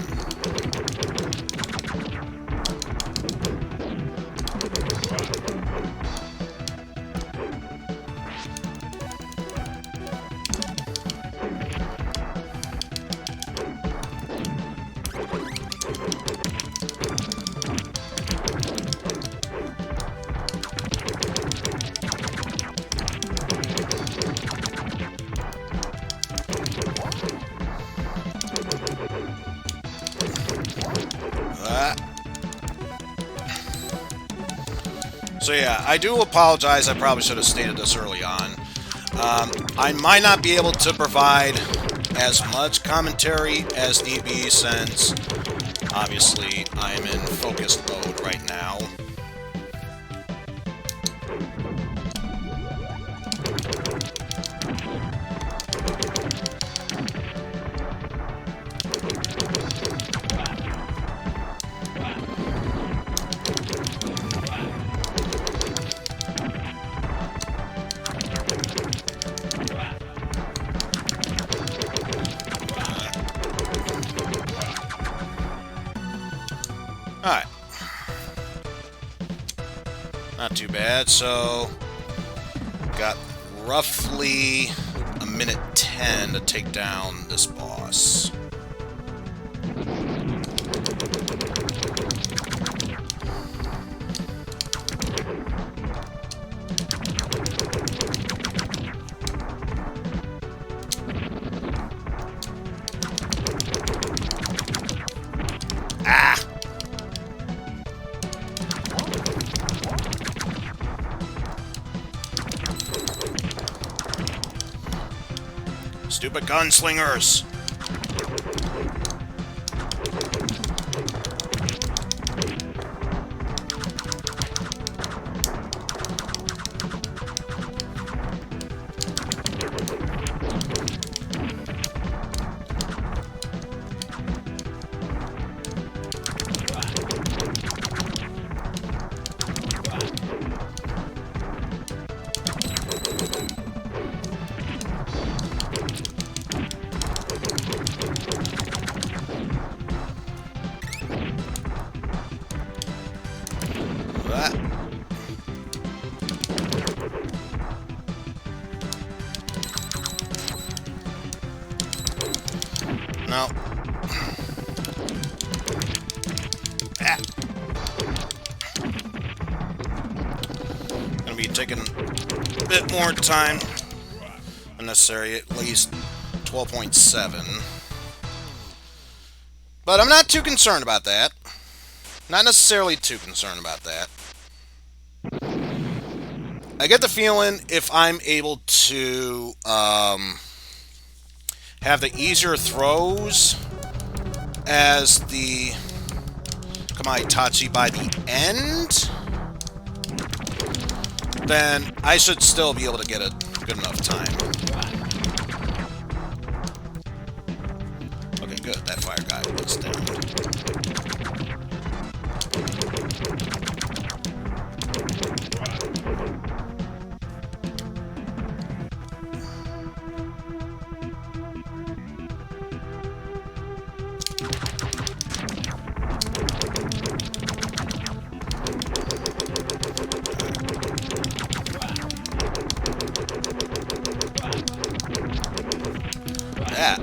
So yeah, I do apologize. I probably should have stated this early on. I might not be able to provide as much commentary as need be since, obviously, I'm in focused mode right now. Alright. Not too bad, so got roughly a minute 10 to take down this boss. Ah! Stupid gunslingers! No. Ah. Gonna be taking a bit more time. Unnecessary, at least 12.7. But I'm not too concerned about that. Not necessarily too concerned about that. I get the feeling if I'm able to have the easier throws as the Kamaitachi by the end, then I should still be able to get a good enough time. Okay, good. That fire guy was down. That.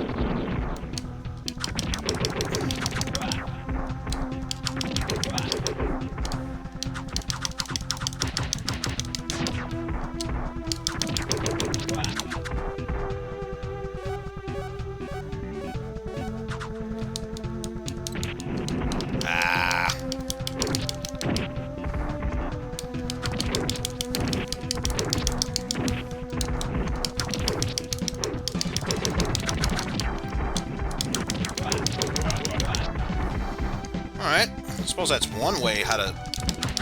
Alright, I suppose that's one way how to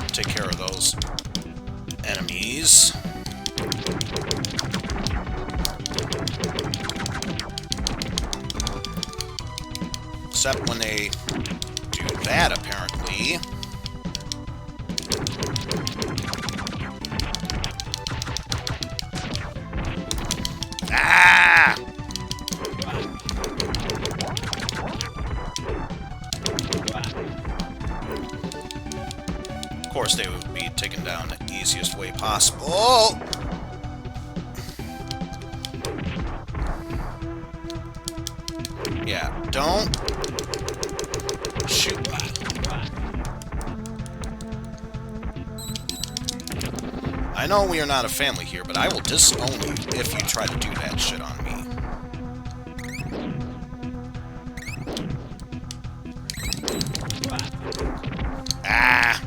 take care of those enemies. Except when they do that, apparently. Ah! Of course, they would be taken down the easiest way possible. Yeah, don't shoot me. I know we are not a family here, but I will disown you if you try to do that shit on me. Ah!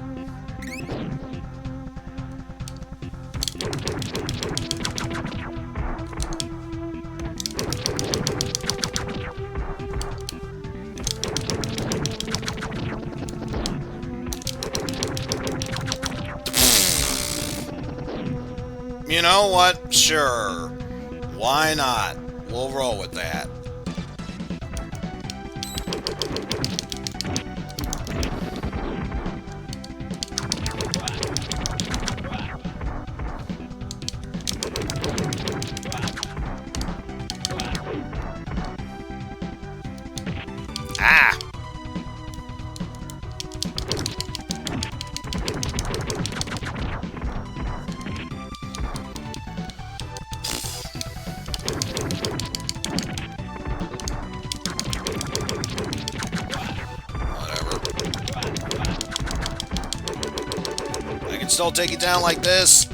You know what? Sure. Why not? We'll roll with that. Ah! Still take it down like this.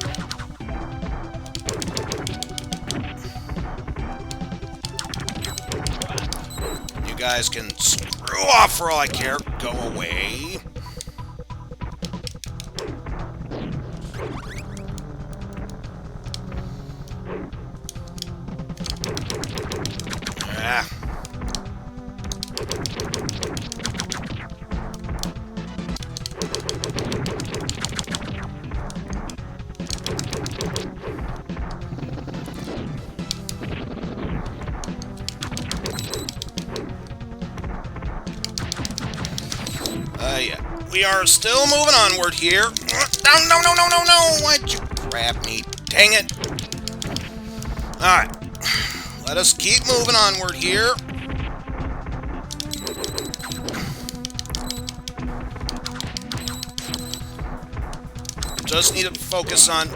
You guys can screw off for all I care. Go away. Ah. Yeah. We are still moving onward here. No, no, no, no, no, no! Why'd you grab me? Dang it! Alright. Let us keep moving onward here. Just need to focus on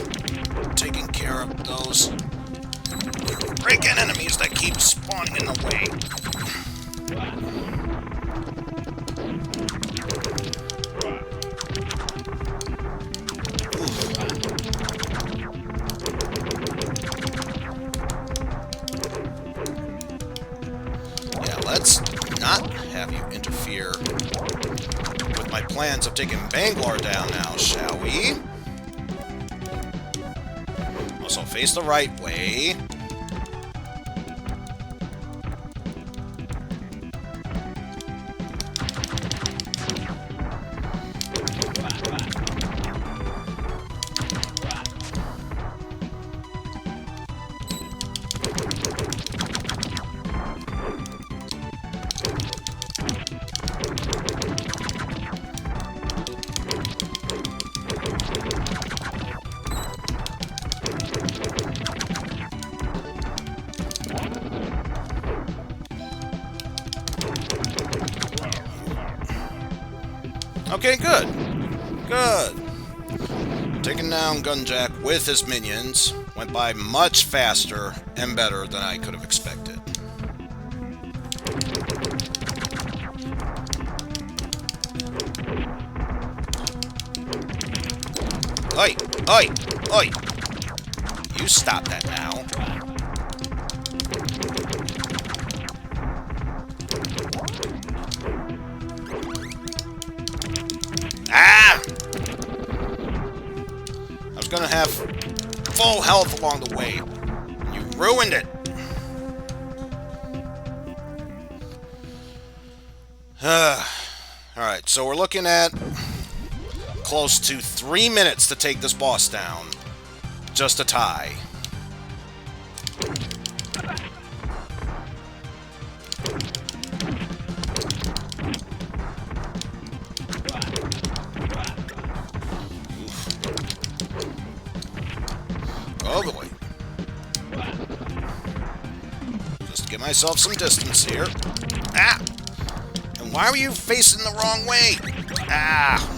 taking care of those freaking enemies that keep spawning in the way. Yeah, let's not have you interfere with my plans of taking Banglar down now, shall we? Also, face the right way. Okay, good. Good. Taking down Gunjack with his minions went by much faster and better than I could have expected. Oi! Oi! Oi! You stop that now. Ah! I was gonna have full health along the way. You ruined it. Alright, so we're looking at close to 3 minutes to take this boss down. Just a tie. Oh boy. Just to give myself some distance here. Ah! And why were you facing the wrong way? Ah!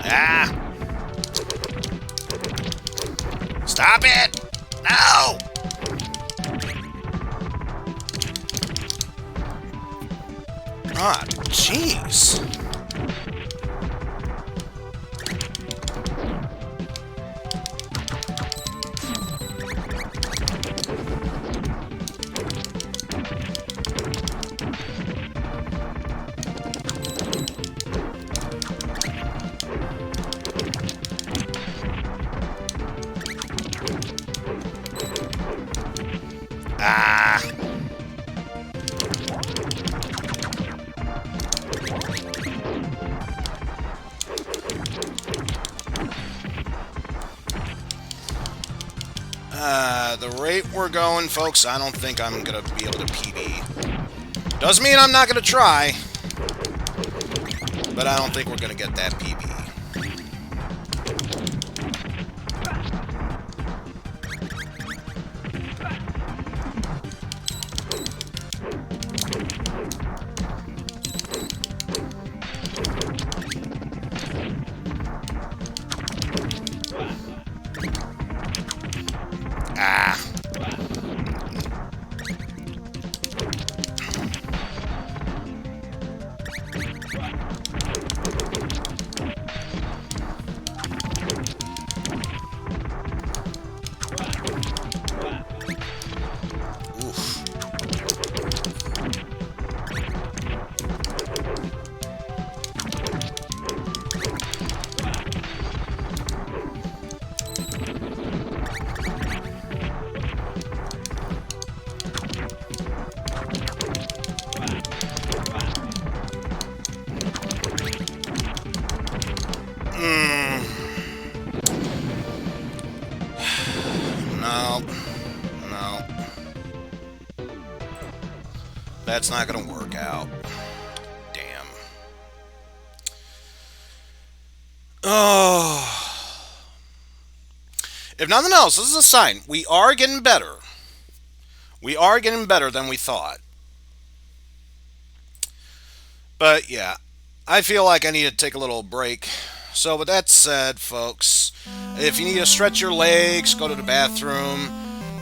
Ah! Stop it! No! Ah, jeez. Ah! The rate we're going, folks, I don't think I'm gonna be able to PB. Doesn't mean I'm not gonna try, but I don't think we're gonna get that PB. Ah. Oof. No. No. That's not gonna work out. Damn. Oh. If nothing else, this is a sign we are getting better. We are getting better than we thought. But yeah, I feel like I need to take a little break. So, with that said, folks, if you need to stretch your legs, go to the bathroom,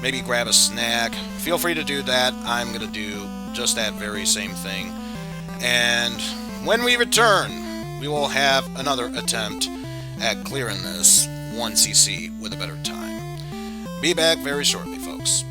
maybe grab a snack, feel free to do that. I'm going to do just that very same thing. And when we return, we will have another attempt at clearing this 1cc with a better time. Be back very shortly, folks.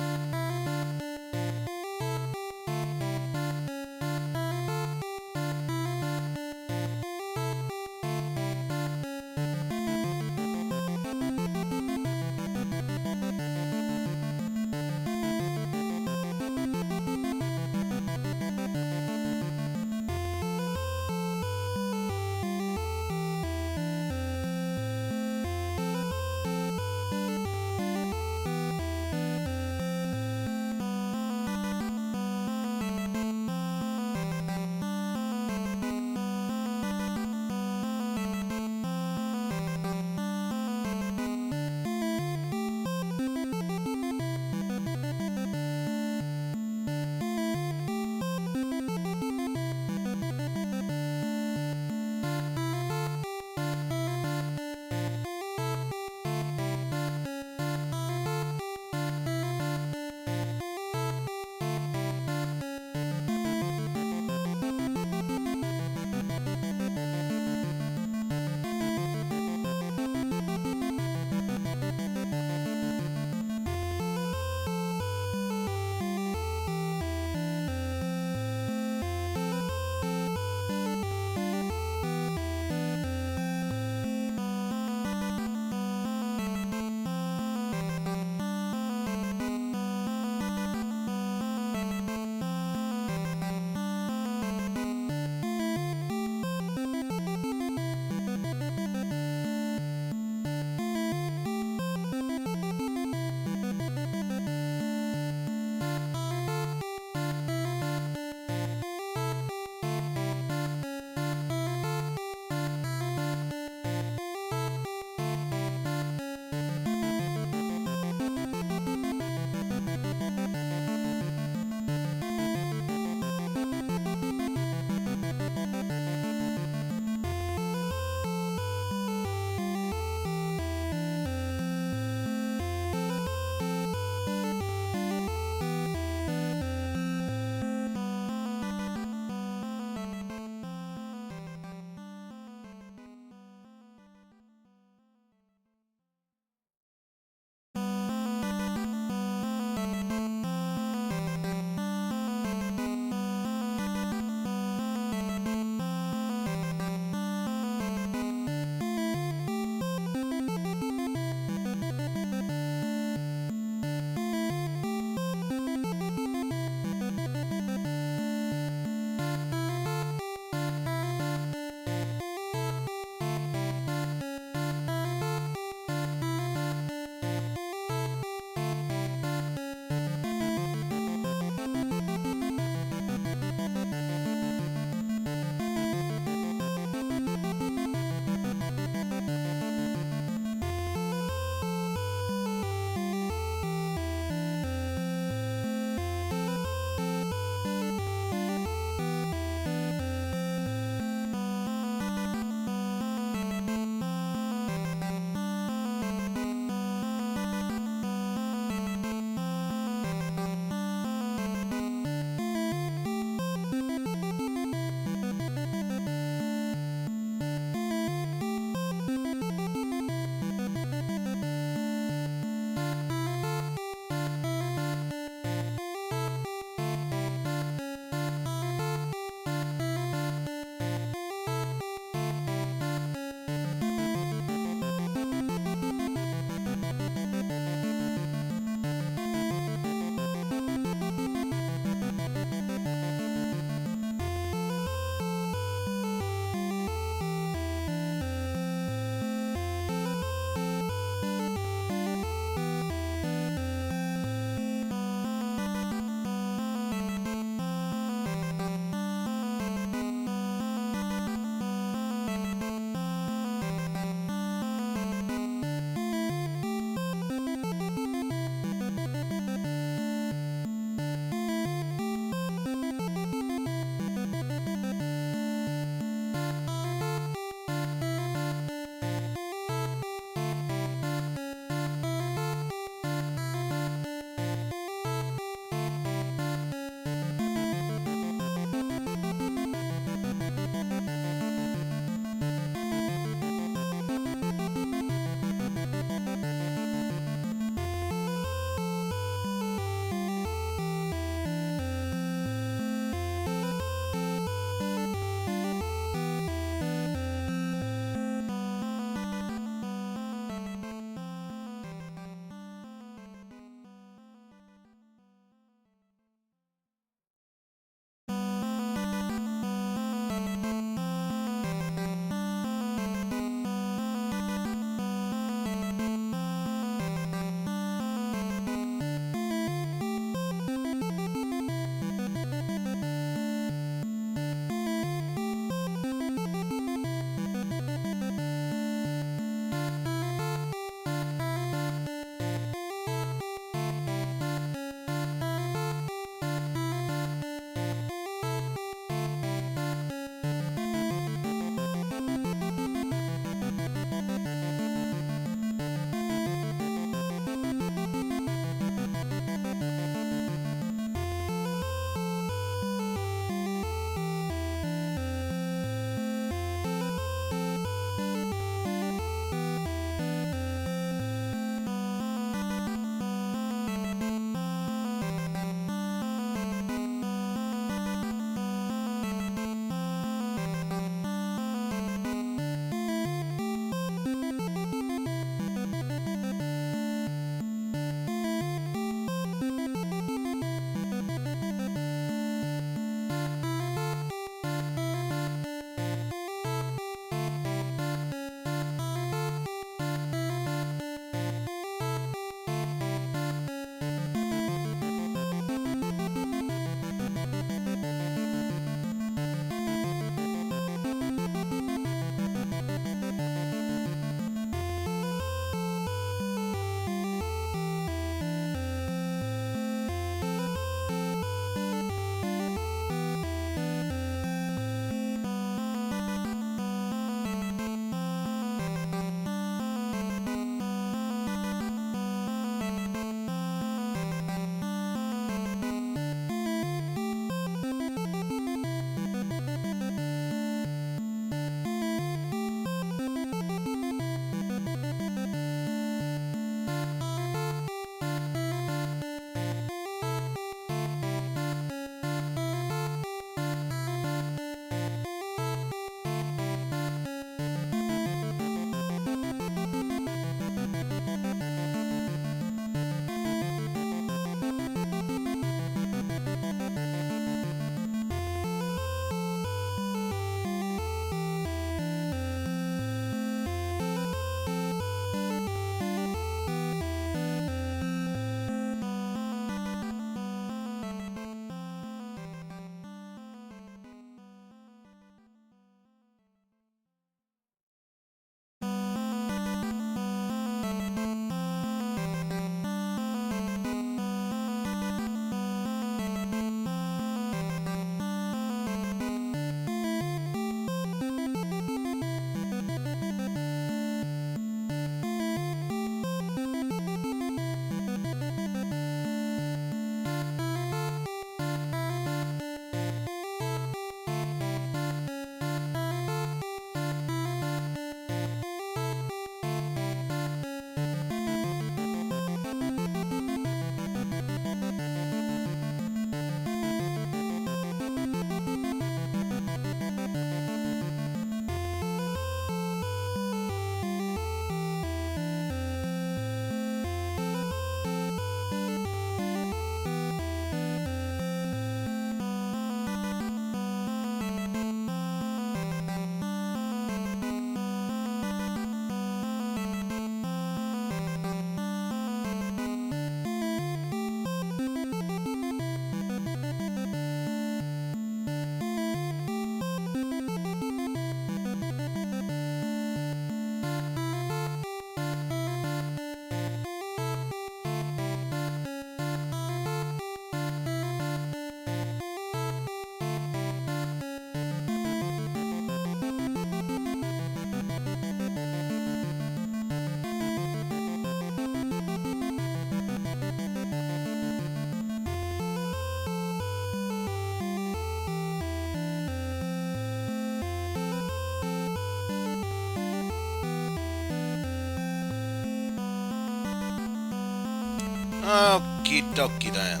Okie dokie then.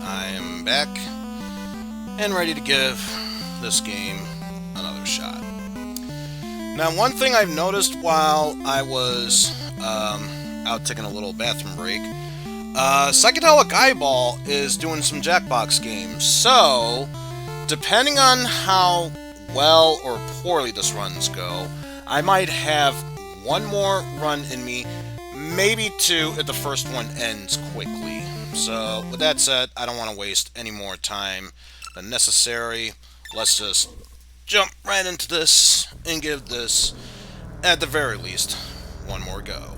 I am back and ready to give this game another shot. Now, one thing I've noticed while I was out taking a little bathroom break, Psychedelic Eyeball is doing some Jackbox games. So, depending on how well or poorly this runs go, I might have one more run in me, maybe two if the first one ends quickly. So, with that said, I don't want to waste any more time than necessary. Let's just jump right into this and give this, at the very least, one more go.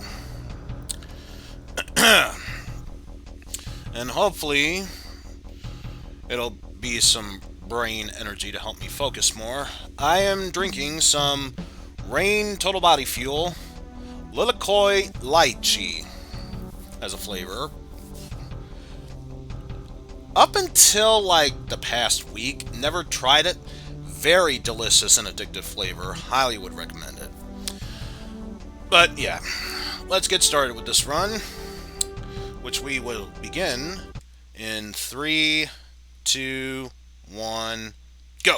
And hopefully, it'll be some brain energy to help me focus more. I am drinking some Rain Total Body Fuel Lilikoi Lychee as a flavor. Up until like the past week, never tried it. Very delicious and addictive flavor. Highly would recommend it. But yeah, let's get started with this run, which we will begin in 3, 2, 1, go!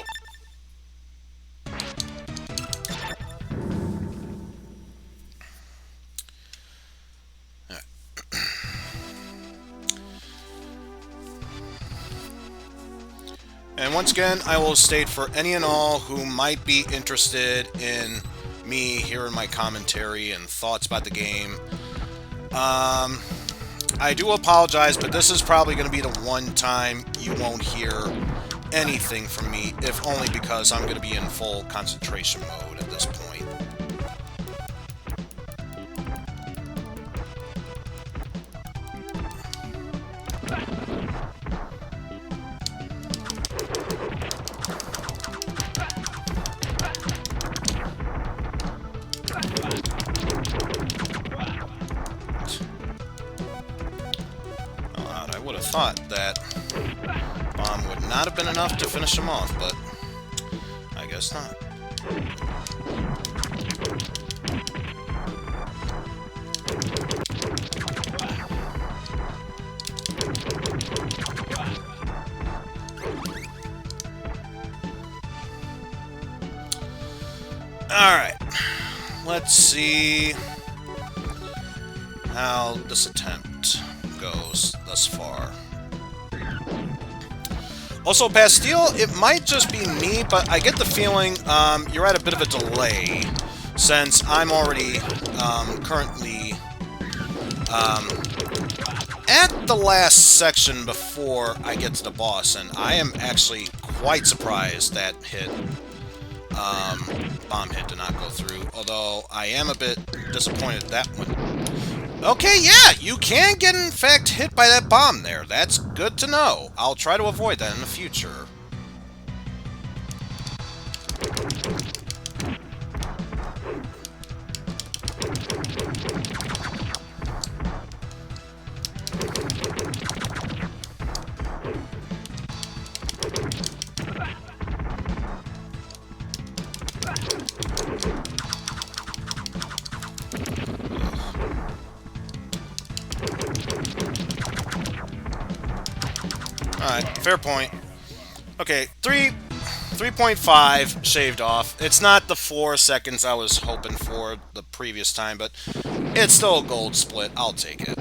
And once again, I will state for any and all who might be interested in me hearing my commentary and thoughts about the game, I do apologize, but this is probably going to be the one time you won't hear anything from me, if only because I'm going to be in full concentration mode at this point. I would have thought that bomb would not have been enough to finish him off, but I guess not. Alright, let's see how this attempt goes thus far. Also, Bastille, it might just be me, but I get the feeling you're at a bit of a delay, since I'm already currently at the last section before I get to the boss, and I am actually quite surprised that bomb hit did not go through, although I am a bit disappointed that one. Okay, yeah, you can get, in fact, hit by that bomb there. That's good to know. I'll try to avoid that in the future. Alright, fair point. Okay, 3.5 shaved off. It's not the 4 seconds I was hoping for the previous time, but it's still a gold split. I'll take it.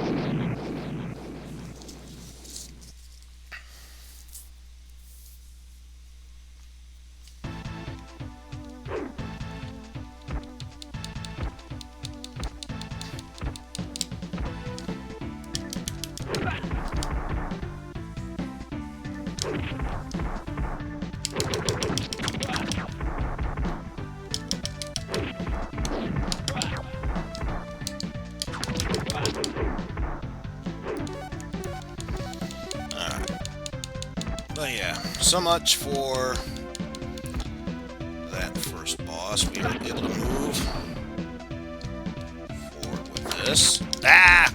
But yeah, so much for that first boss. We are able to move forward with this. Ah!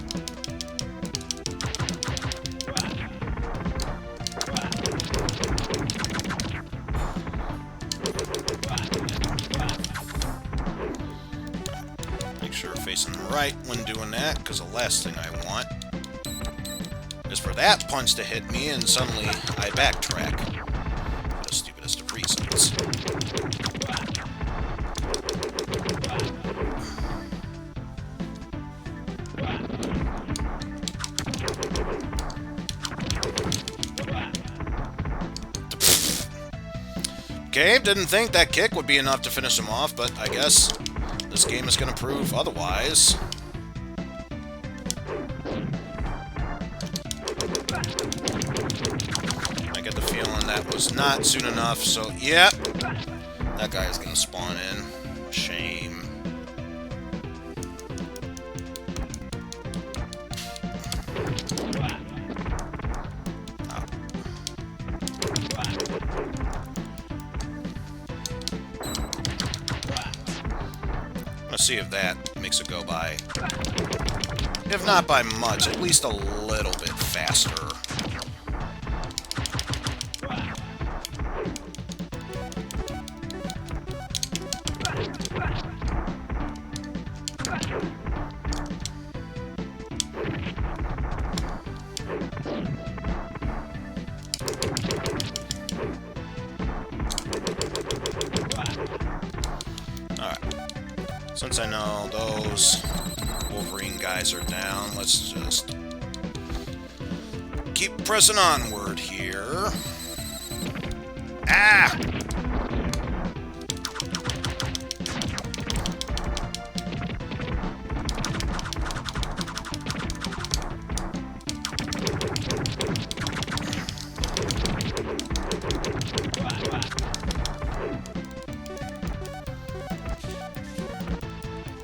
Make sure we're facing right when doing that, because the last thing I want is for that punch to hit me, and suddenly I backtrack. For the stupidest of reasons. Okay, didn't think that kick would be enough to finish him off, but I guess this game is going to prove otherwise. I get the feeling that was not soon enough, so yeah, that guy is going to spawn in. Shame. Let's see if that makes it go by. If not by much, at least a little bit faster. Since I know those Wolverine guys are down, let's just keep pressing onward here. Ah!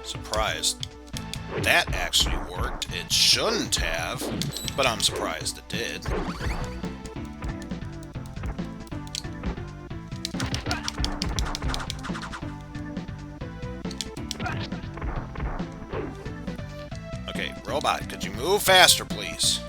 Surprised that actually worked. It shouldn't have, but I'm surprised it did. Okay, robot, could you move faster, please?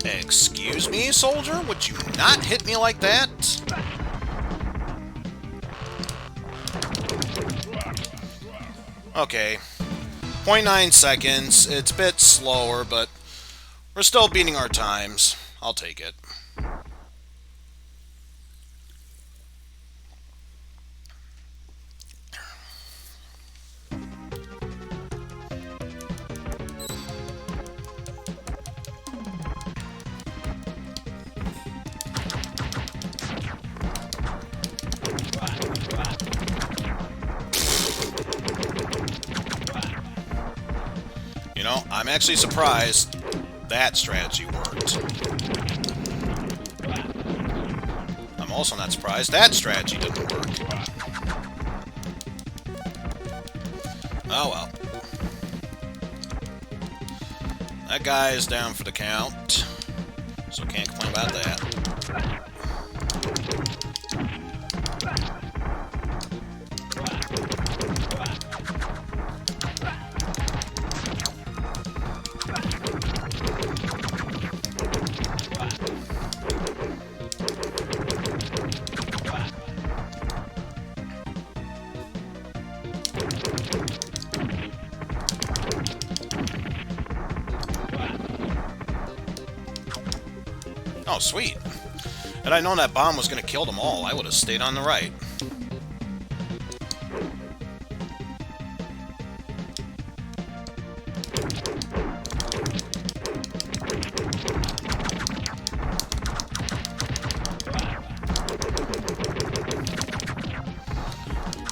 Excuse me, soldier? Would you not hit me like that? Okay. 0.9 seconds. It's a bit slower, but we're still beating our times. I'll take it. You know, I'm actually surprised that strategy worked. I'm also not surprised that strategy didn't work. Oh well. That guy is down for the count, so can't complain about that. Oh, sweet. Had I known that bomb was going to kill them all, I would have stayed on the right.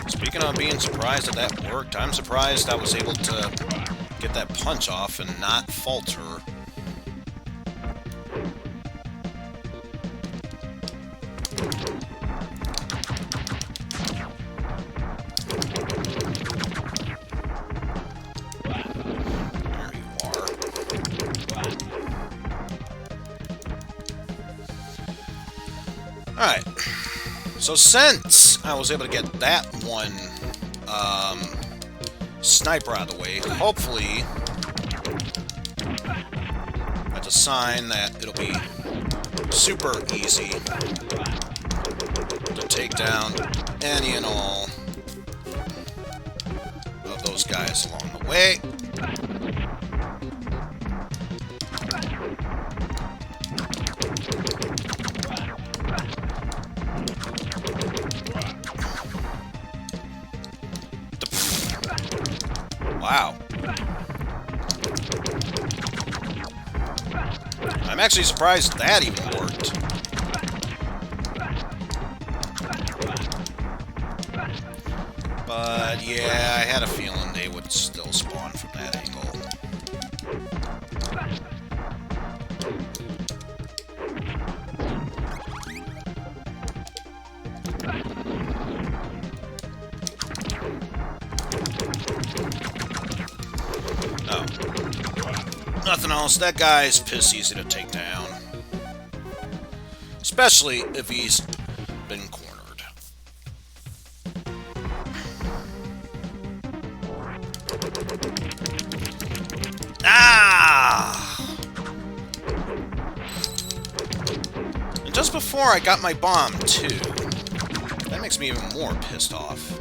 Speaking of being surprised that that worked, I'm surprised I was able to get that punch off and not falter. Alright. So since I was able to get that one sniper out of the way, hopefully that's a sign that it'll be super easy to take down any and all of those guys along the way. Wow. I'm actually surprised that even worked. But yeah, I had a feeling they would still spawn from that angle. Oh. Nothing else. That guy's piss easy to take down. Especially if he's been cornered. Ah! And just before I got my bomb, too. That makes me even more pissed off.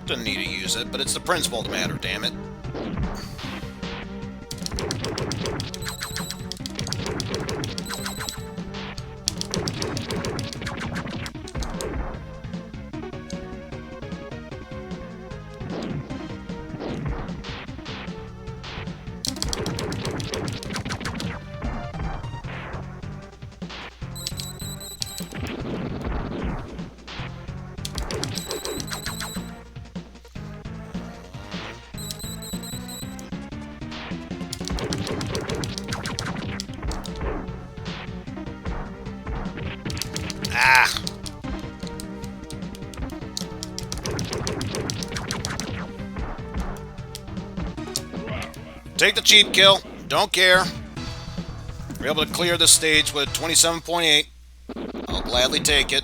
Didn't need to use it, but it's the principle of the matter, damn it. Ah! Take the cheap kill. Don't care. We're able to clear the stage with 27.8. I'll gladly take it.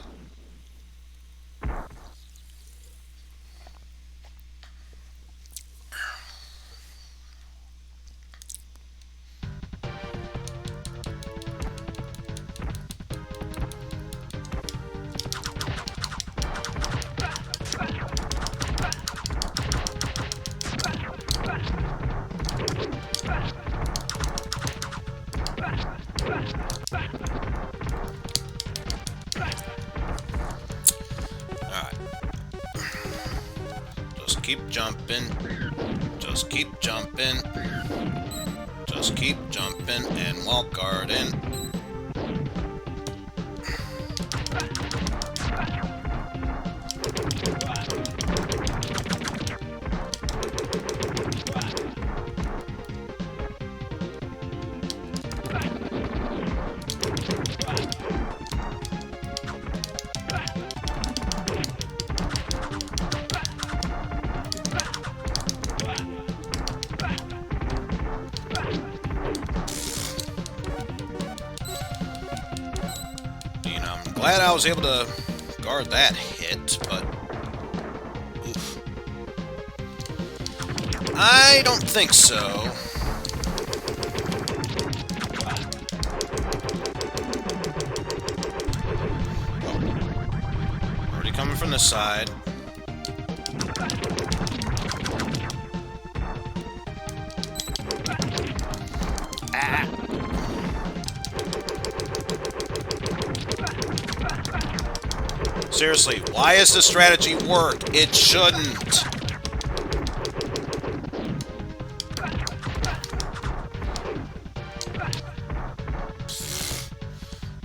Keep jumping. Just keep jumping. Just keep jumping and while guarding. Glad I was able to guard that hit, but oof. I don't think so. Oh. Already coming from this side. Ah. Seriously, why does this strategy work? It shouldn't.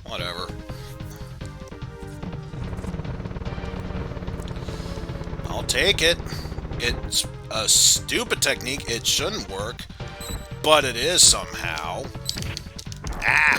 Whatever. I'll take it. It's a stupid technique. It shouldn't work, but it is somehow. Ah!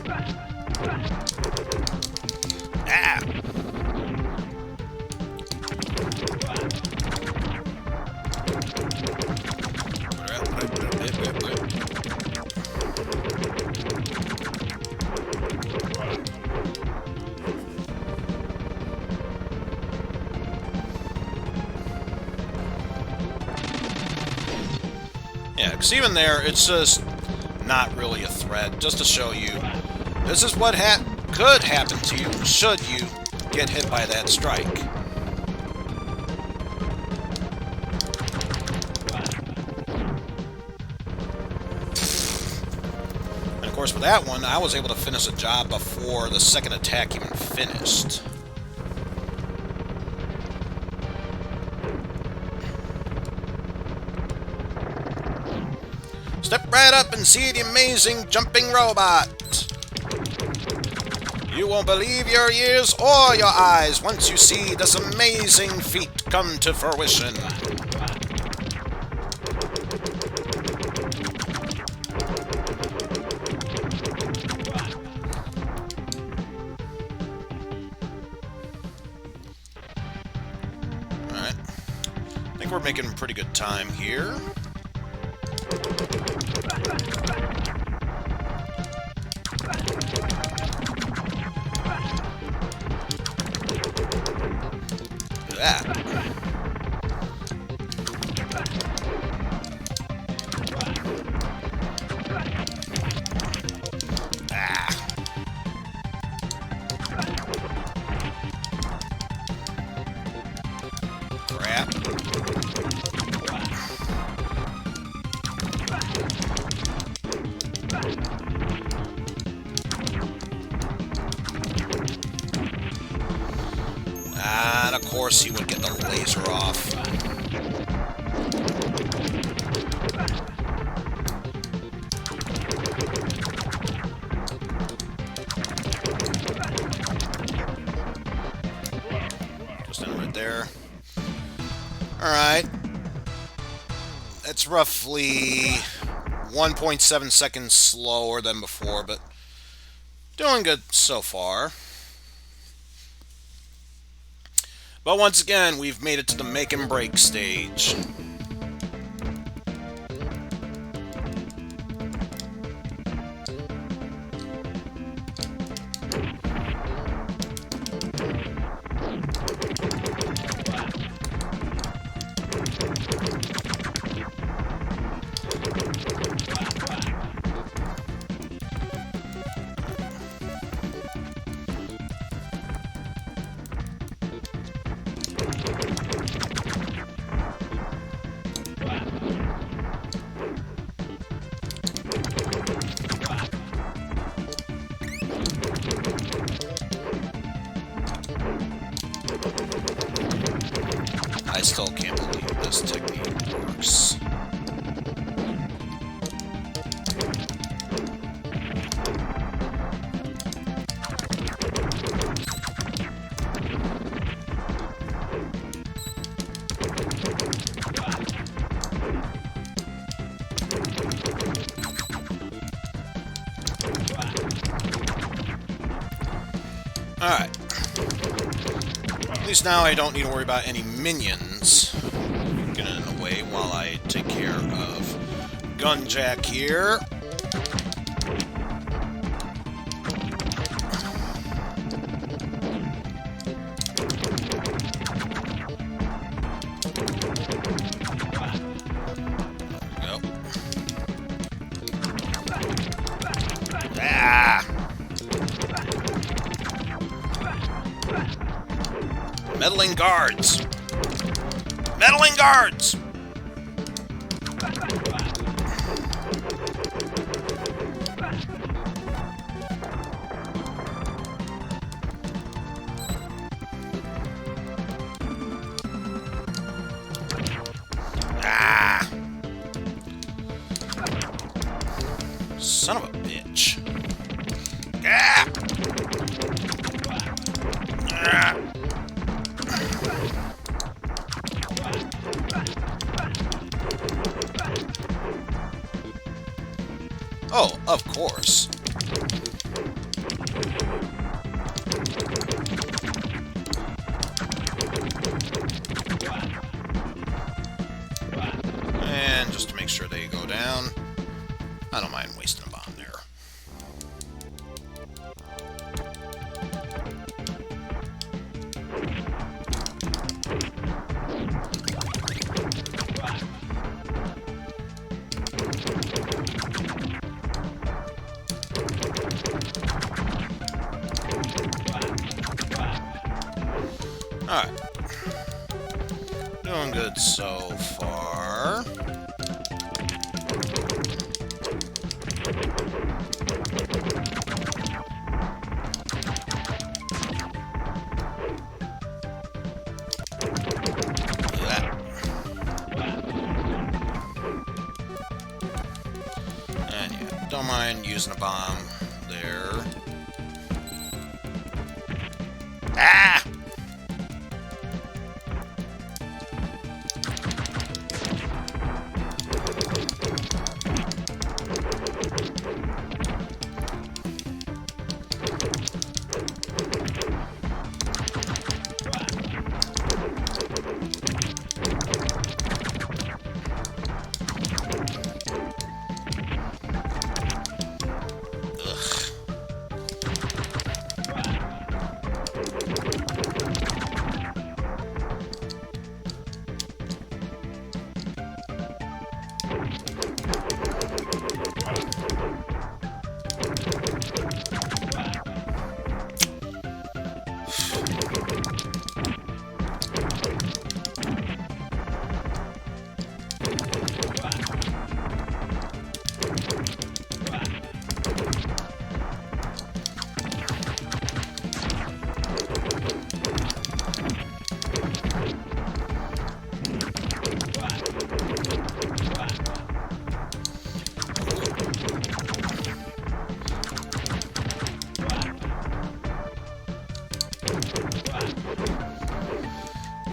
Ah! Yeah, because even there, it's just not really a threat, just to show you this is what could happen to you should you get hit by that strike. And of course, with that one, I was able to finish the job before the second attack even finished. Step right up and see the amazing jumping robot! You won't believe your ears or your eyes once you see this amazing feat come to fruition. Alright. I think we're making pretty good time here. That. Ah. Crap. And of course he would get the laser off. Just in right there. Alright. That's roughly 1.7 seconds slower than before, but doing good so far. But once again, we've made it to the make and break stage. I still can't believe this technique works. Alright. At least now I don't need to worry about any minions getting in the way while I take care of Gunjack here. There we go. Ah! Meddling guards! Meddling guards! Ah! Son of a bitch. Ah! Ah! Oh, of course. And just to make sure they go down, I don't mind wasting a bomb there. Alright. Doing good so far. And yeah, don't mind using a bomb there. Ah!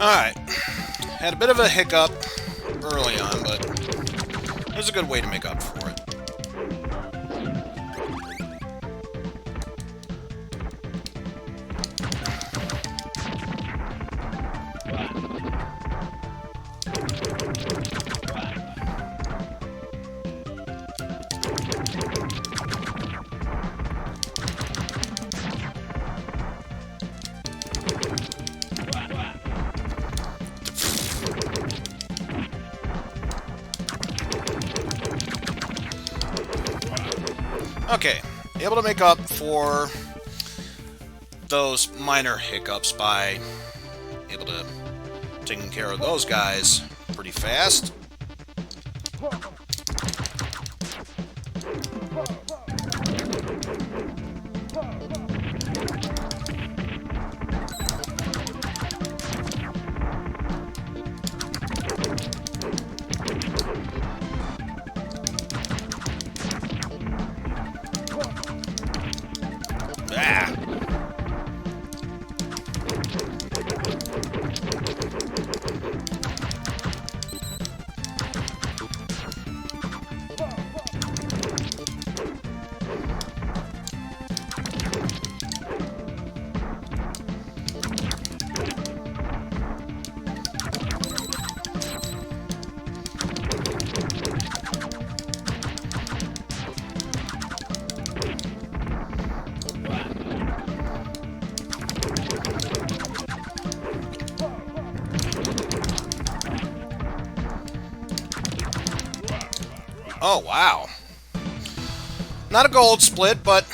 Alright. Had a bit of a hiccup early on, but it was a good way to make up for it. Okay, able to make up for those minor hiccups by able to taking care of those guys pretty fast. Oh, wow. Not a gold split, but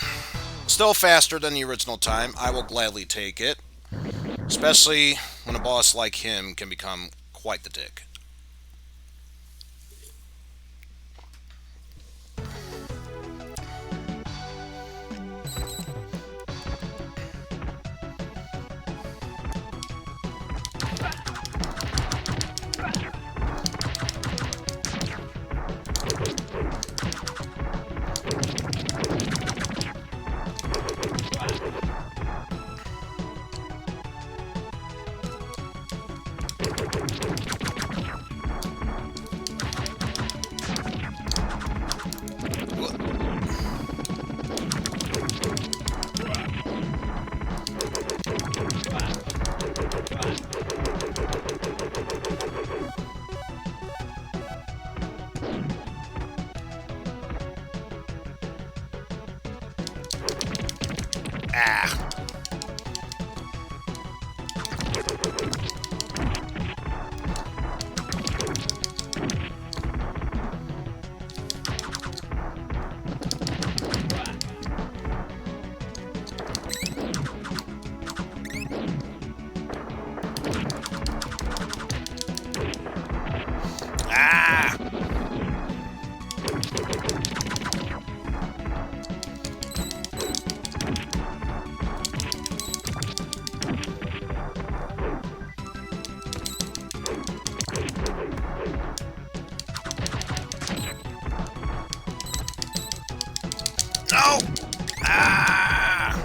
still faster than the original time. I will gladly take it. Especially when a boss like him can become quite the dick. Ah. No! Ah!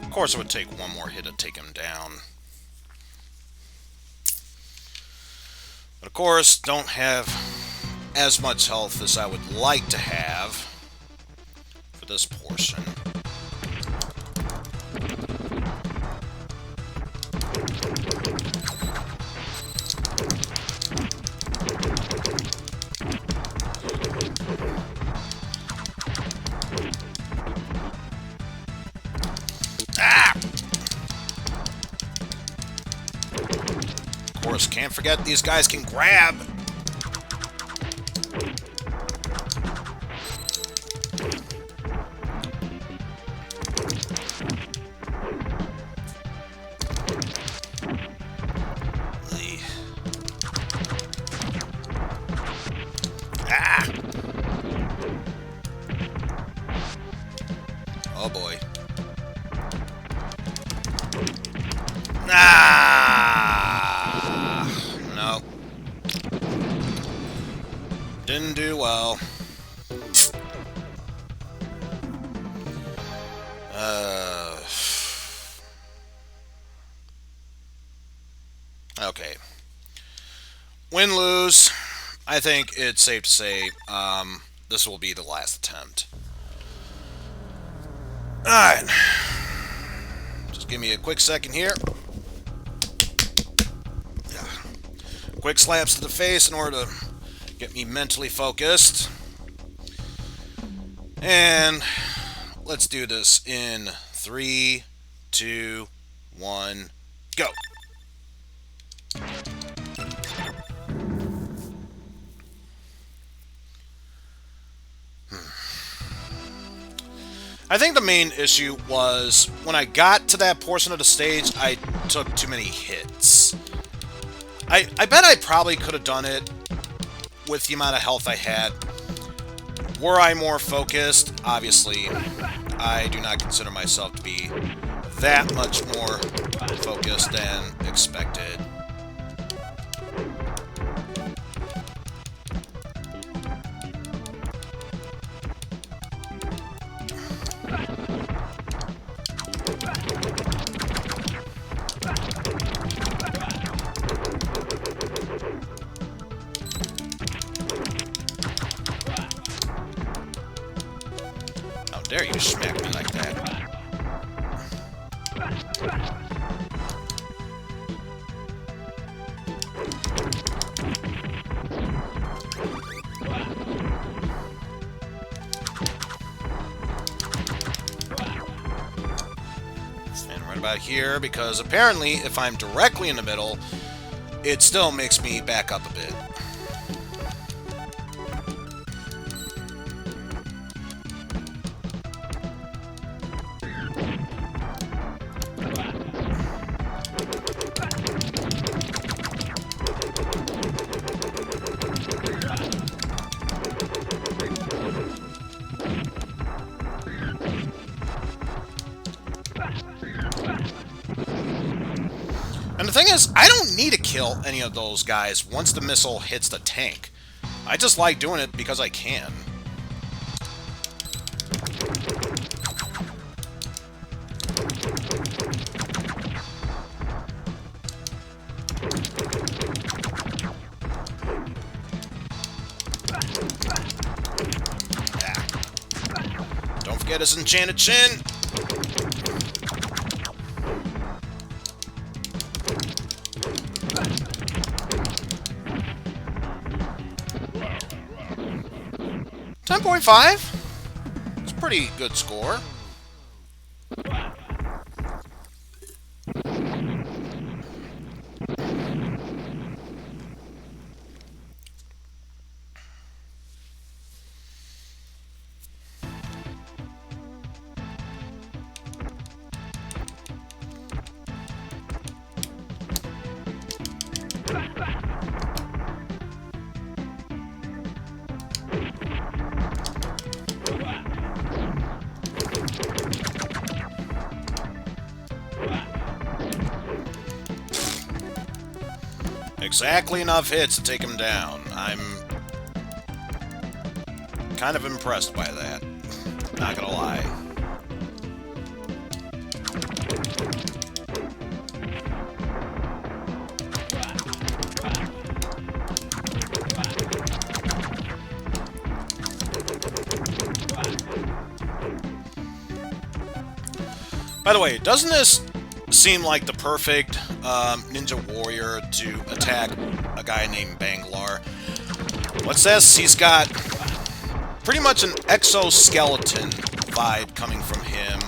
Of course it would take one more hit to take him down. But of course, don't have as much health as I would like to have for this portion. Ah! Of course, can't forget these guys can grab. Ah! Oh boy. Ah! No. Didn't do well. Okay. Win, lose. I think it's safe to say this will be the last attempt. Alright. Just give me a quick second here. Yeah. Quick slaps to the face in order to get me mentally focused. And let's do this in 3, 2, 1, go. I think the main issue was when I got to that portion of the stage, I took too many hits. I bet I probably could have done it with the amount of health I had. Were I more focused? Obviously, I do not consider myself to be that much more focused than expected. How dare you smack me like that? Stand right about here, because apparently if I'm directly in the middle, it still makes me back up a bit. And the thing is, I don't need to kill any of those guys once the missile hits the tank. I just like doing it because I can. Get his enchanted chin. .5? It's a pretty good score. Exactly enough hits to take him down. I'm kind of impressed by that. Not gonna lie. By the way, doesn't this seem like the perfect ninja warrior to attack a guy named Bangalore? What's this? He's got pretty much an exoskeleton vibe coming from him.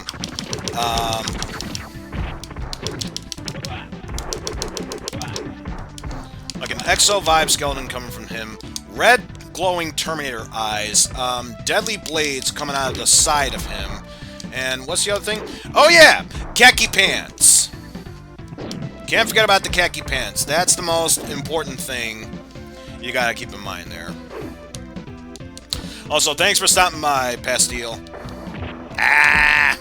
Like an exo vibe skeleton coming from him. Red glowing Terminator eyes. Deadly blades coming out of the side of him. And what's the other thing? Oh yeah! Khaki pants! Can't forget about the khaki pants. That's the most important thing you gotta keep in mind there. Also, thanks for stopping by, Pastille. Ah!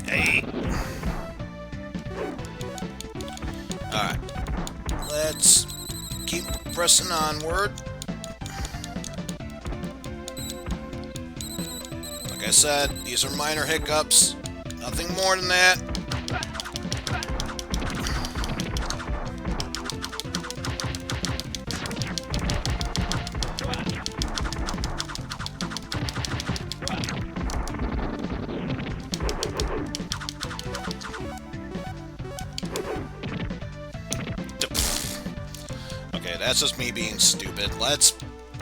Hey. Alright. Let's keep pressing onward. Like I said, these are minor hiccups. Nothing more than that. Okay, that's just me being stupid. Let's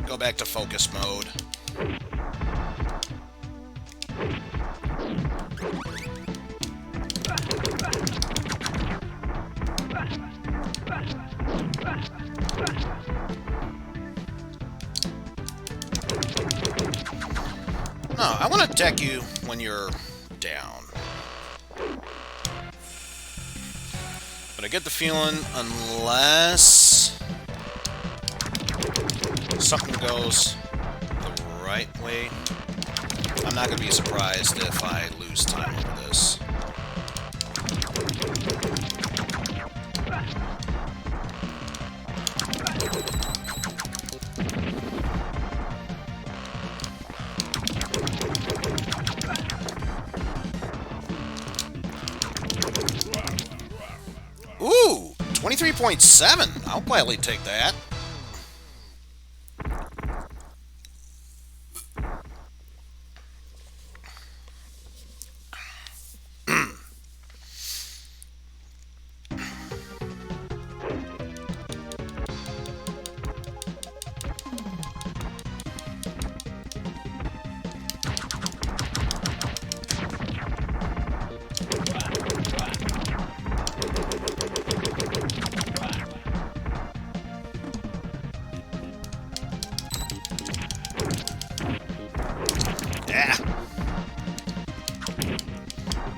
go back to focus mode. No, I want to attack you when you're down. But I get the feeling, unless something goes the right way, I'm not going to be surprised if I lose time over this. Ooh, 23.7. I'll gladly take that.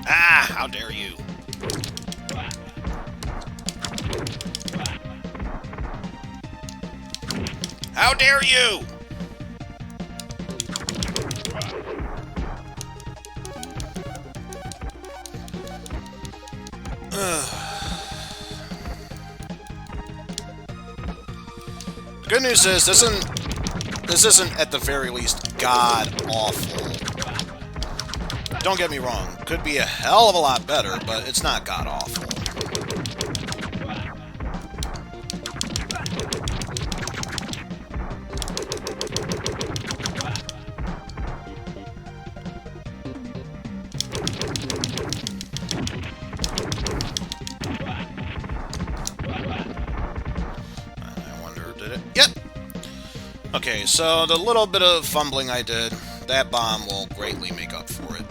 Ah, how dare you. How dare you! The good news is, this isn't at the very least god-awful. Don't get me wrong, could be a hell of a lot better, but it's not god-awful. Okay, so the little bit of fumbling I did, that bomb will greatly make up for it.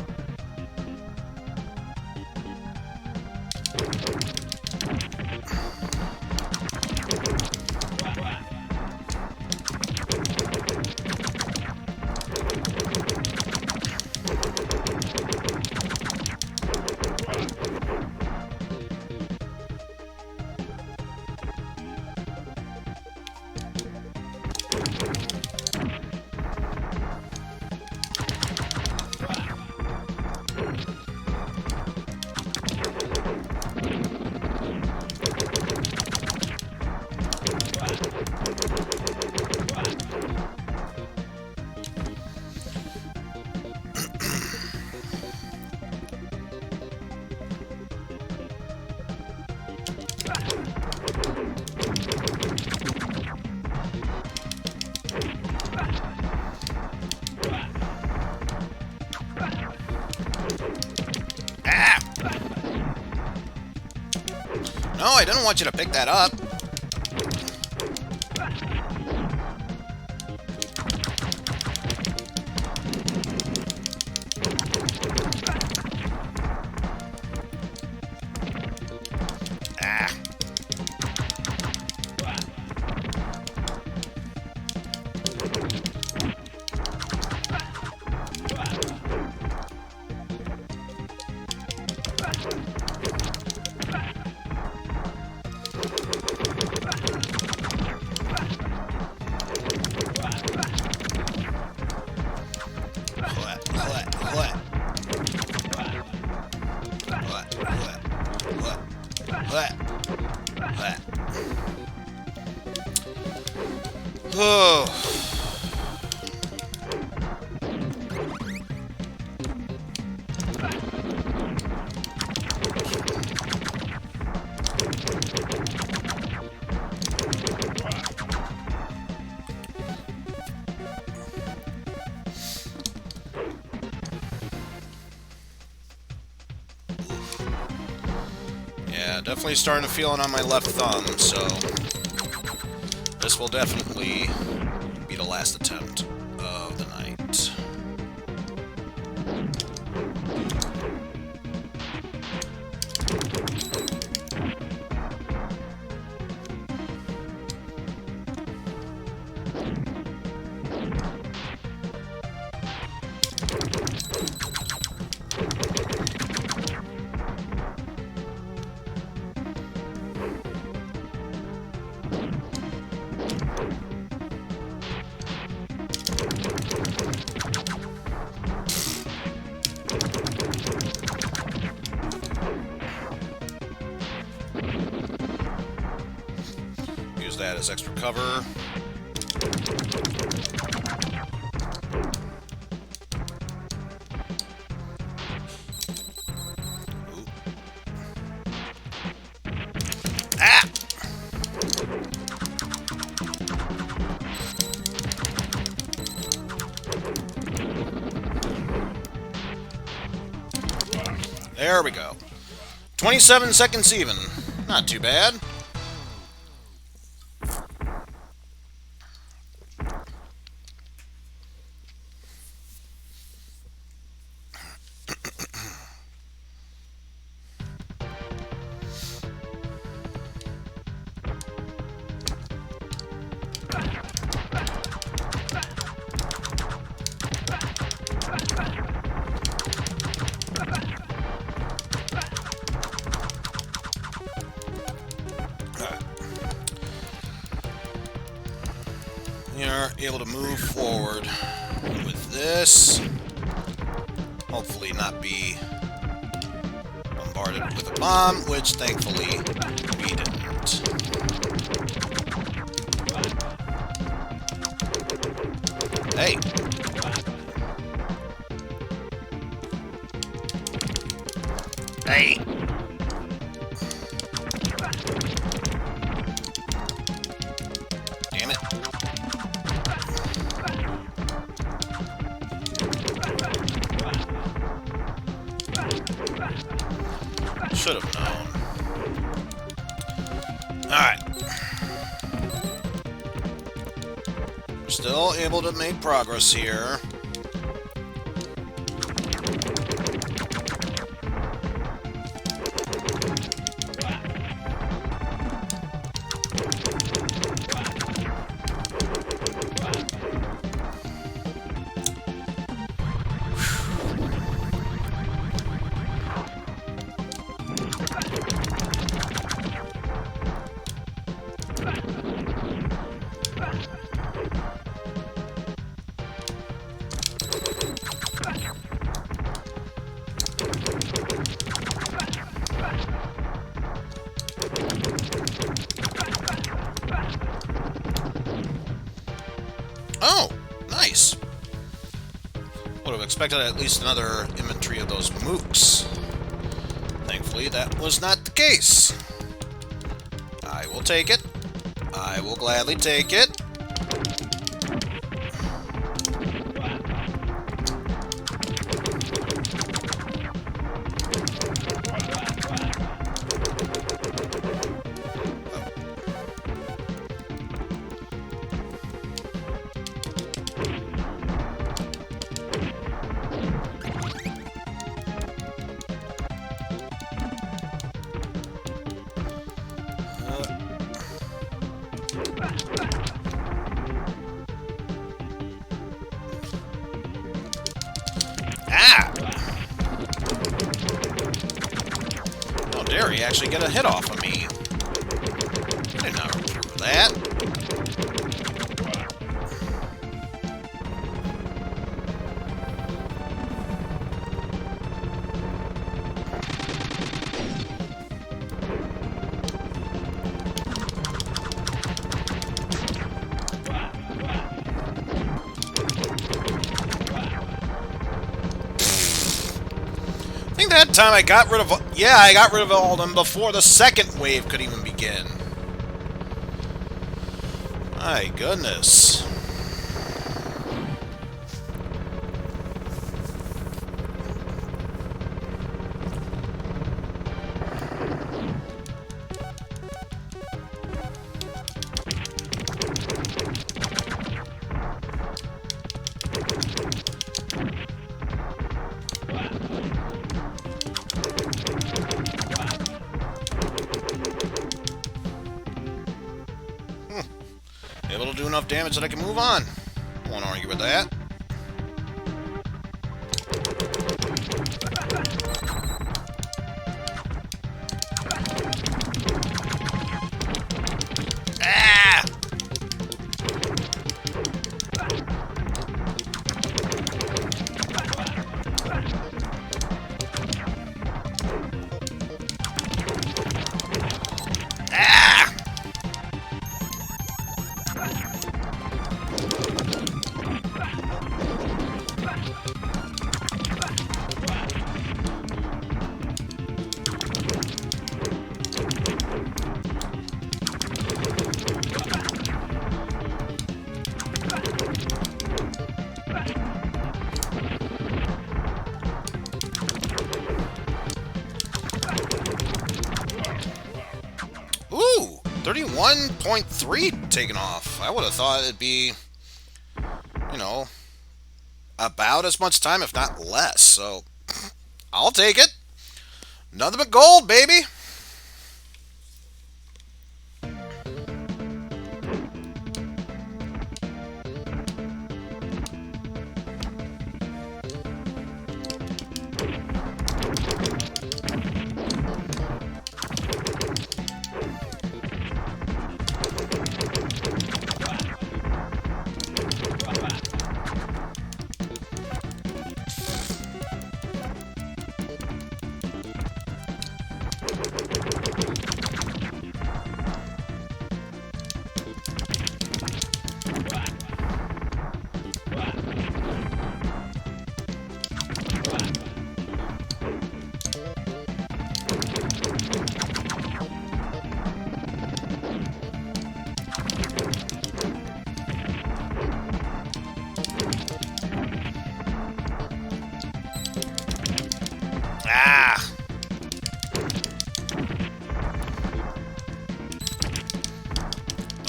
No, I didn't want you to pick that up. Oh. Yeah, definitely starting to feel it on my left thumb, so this will definitely be the last attempt of the night. Use that as extra cover. Ooh. Ah! There we go. 27 seconds even. Not too bad. we're able to move forward with this. Hopefully not be bombarded with a bomb, which thankfully we didn't. Hey! Hey! Damn it. Should have known. Alright. We're still able to make progress here. Oh, nice. Would have expected at least another inventory of those mooks. Thankfully, that was not the case. I will take it. I will gladly take it. Ah! How dare he actually get a hit off of me? I did not approve of that. I think that time I got rid of... Yeah, I got rid of all of them before the second wave could even begin. My goodness. Able to do enough damage that I can move on. I won't argue with that. Ah! Ah! Ooh, 31.3 taken off. I would have thought it'd be, you know, about as much time, if not less. So, I'll take it. Nothing but gold, baby.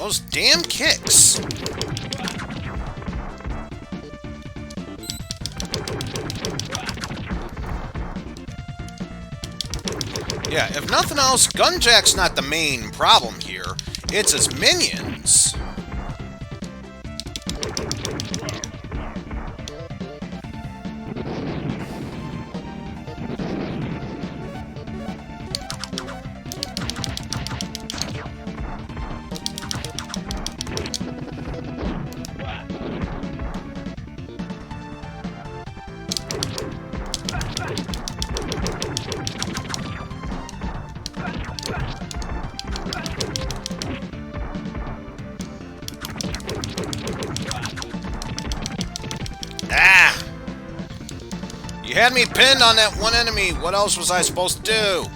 Those damn kicks! Yeah, if nothing else, Gunjack's not the main problem here. It's his minions. Ah! You had me pinned on that one enemy. What else was I supposed to do?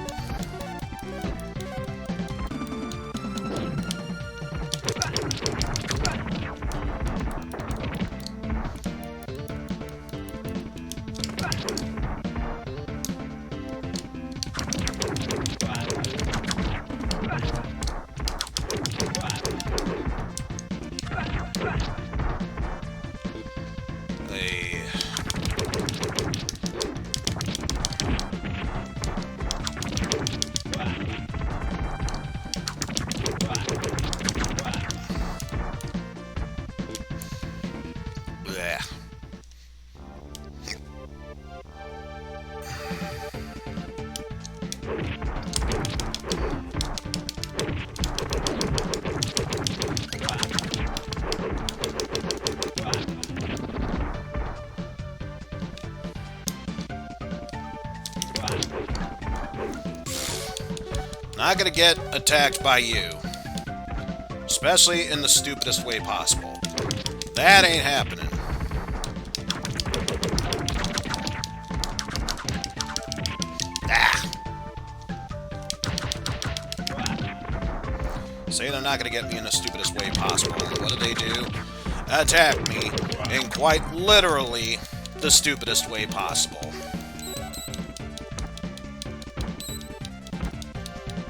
Not gonna get attacked by you. Especially in the stupidest way possible. That ain't happening. Ah! Say they're not gonna get me in the stupidest way possible. What do they do? Attack me in quite literally the stupidest way possible.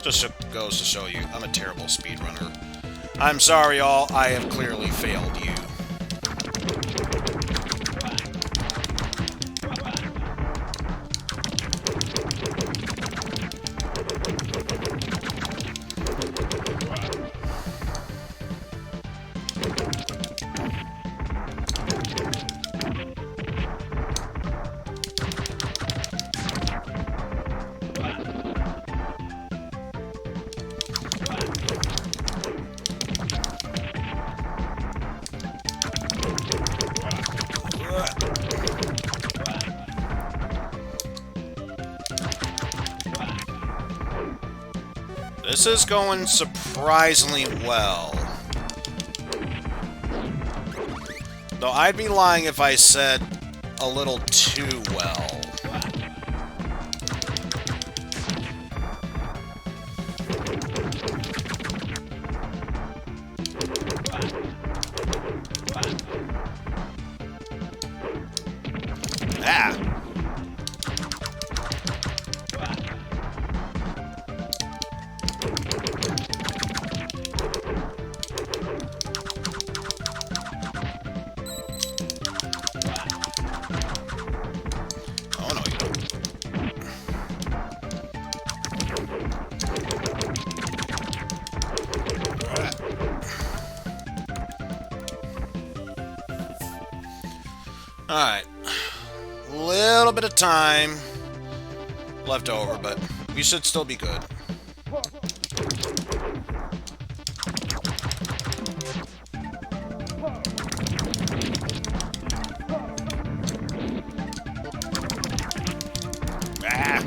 Just goes to show you, I'm a terrible speedrunner. I'm sorry, y'all. I have clearly failed you. This is going surprisingly well. Though I'd be lying if I said a little too well. Ah! Alright. Little bit of time left over, but we should still be good. Ah.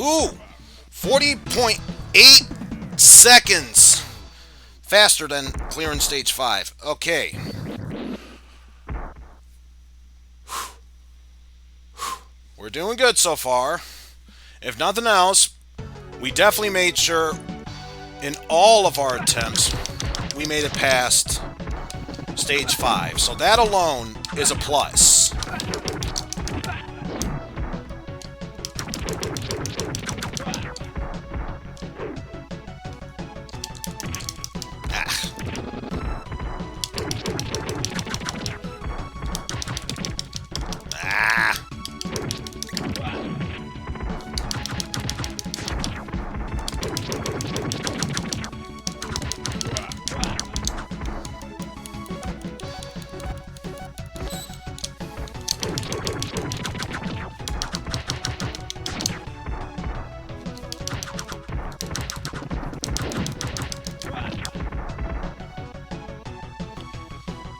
Ooh! 40.8 seconds! Faster than clearing stage 5. Okay. We're doing good so far. If nothing else, we definitely made sure in all of our attempts we made it past stage 5. So that alone is a plus.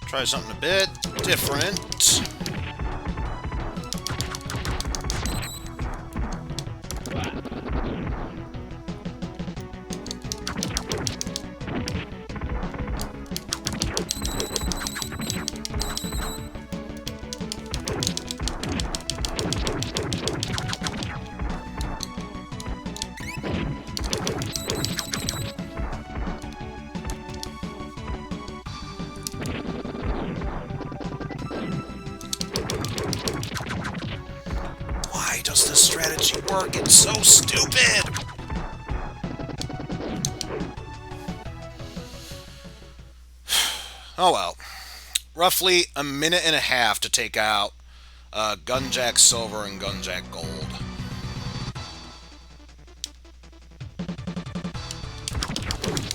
Try something a bit different. Does this strategy work? It's so stupid! Oh well. Roughly a minute and a half to take out Gunjack Silver and Gunjack Gold.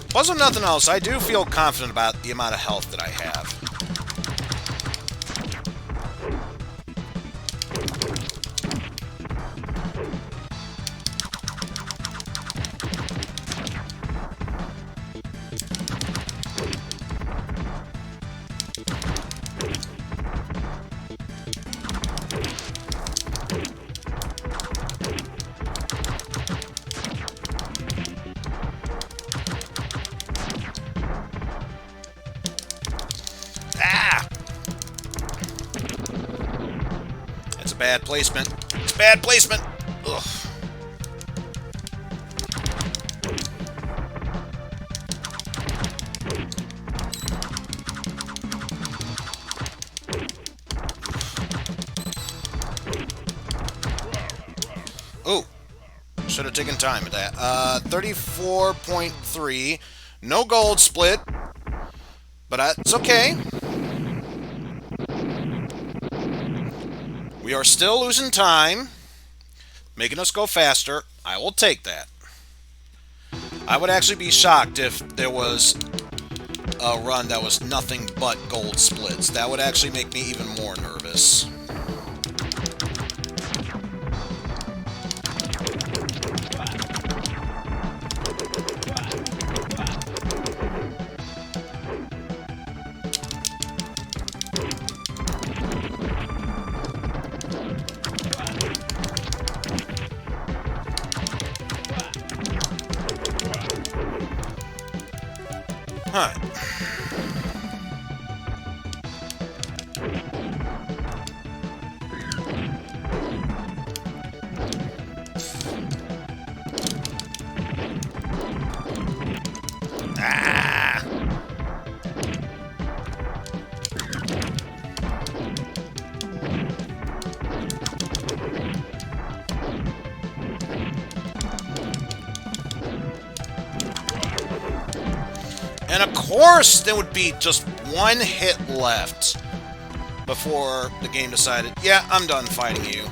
Plus, if nothing else, I do feel confident about the amount of health that I have. Bad placement. It's bad placement. Ugh. Oh, should have taken time with that. 34.3. No gold split, but it's okay. We are still losing time, making us go faster. I will take that. I would actually be shocked if there was a run that was nothing but gold splits. That would actually make me even more nervous. Alright. And of course, there would be just one hit left before the game decided, yeah, I'm done fighting you.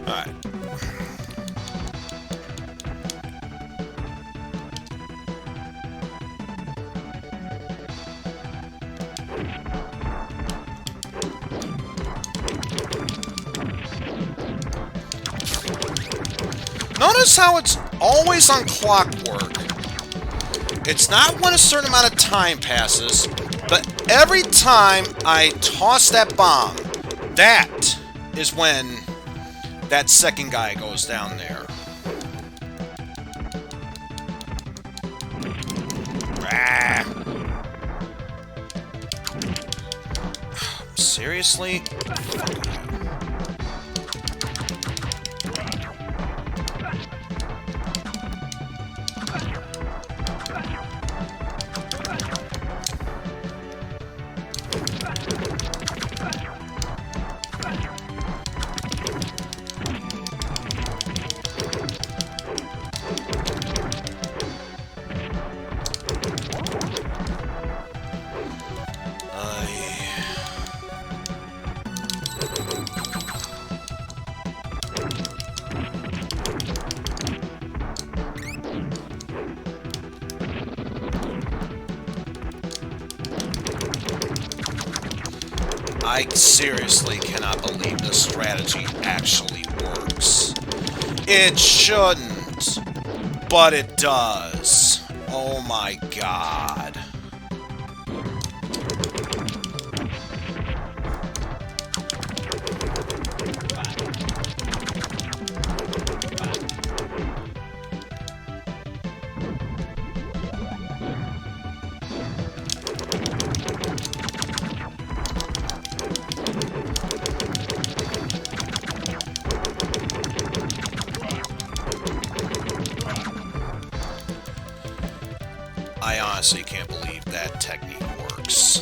Alright. notice how it's always on clockwork? It's not when a certain amount of time passes, but every time I toss that bomb, that is when that second guy goes down there. Ah. Seriously? I seriously cannot believe this strategy actually works. It shouldn't, but it does. Oh my god. I honestly can't believe that technique works.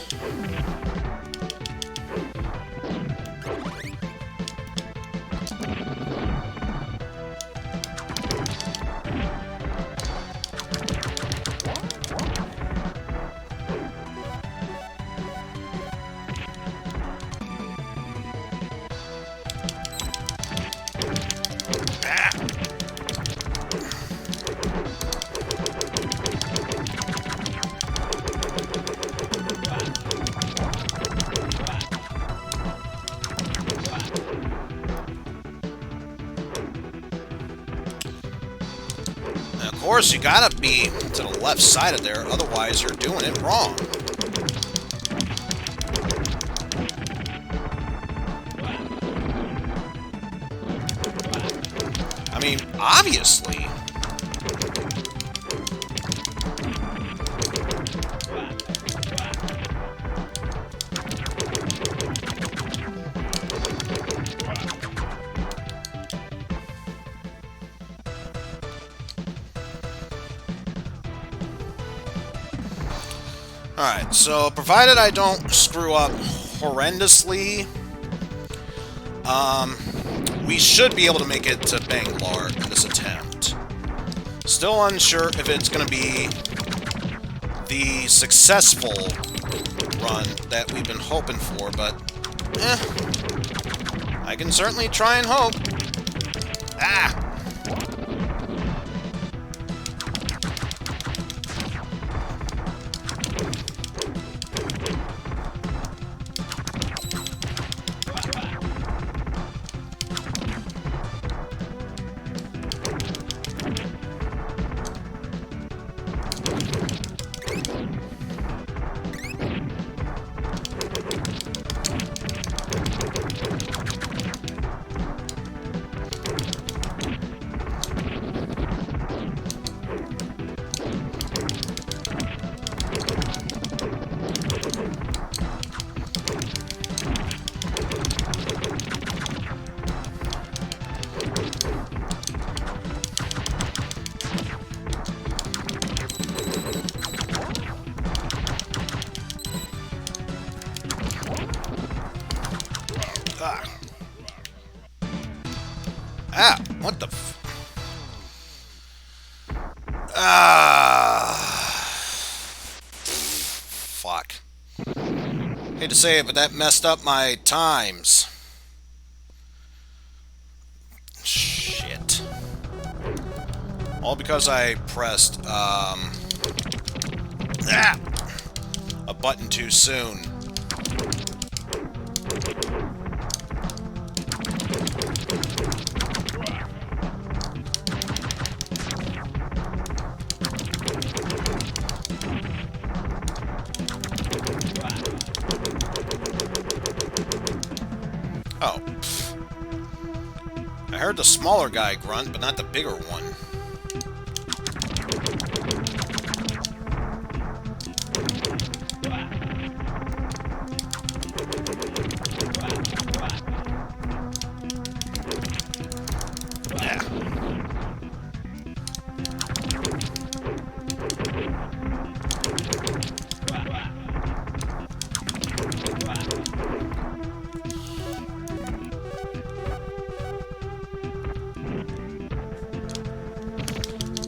Of course, you gotta be to the left side of there, otherwise you're doing it wrong. I mean, obviously. Alright, so provided I don't screw up horrendously, we should be able to make it to Bangalore in this attempt. Still unsure if it's going to be the successful run that we've been hoping for, but I can certainly try and hope. Ah! Ah, what the f... Fuck. Hate to say it, but that messed up my times. Shit. All because I pressed, a button too soon. heard the smaller guy grunt, but not the bigger one.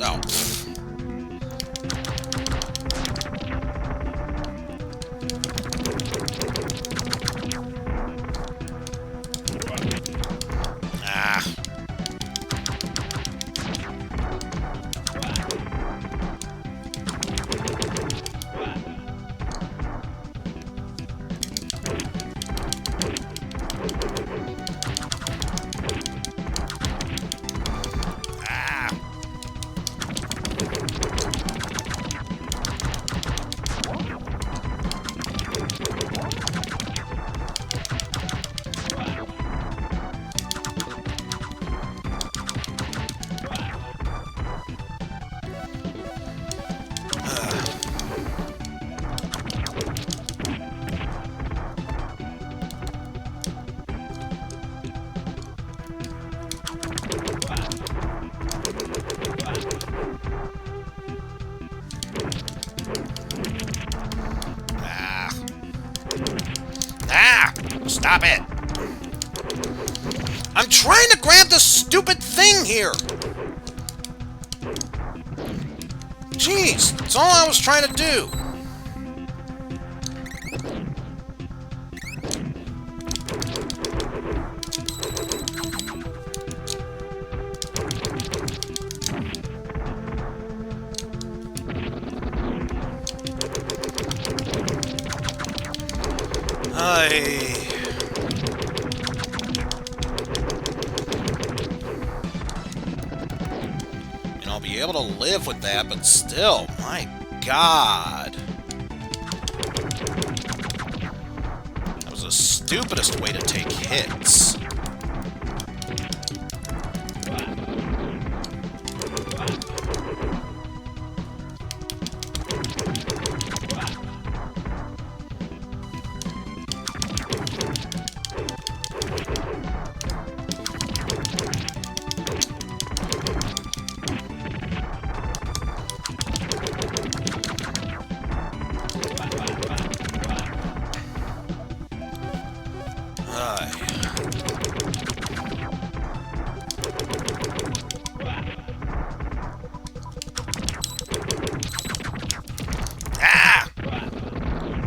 Oh. Ah. Stop it! I'm trying to grab the stupid thing here! Jeez, that's all I was trying to do. And I'll be able to live with that, but still, my God. That was the stupidest way to take hits.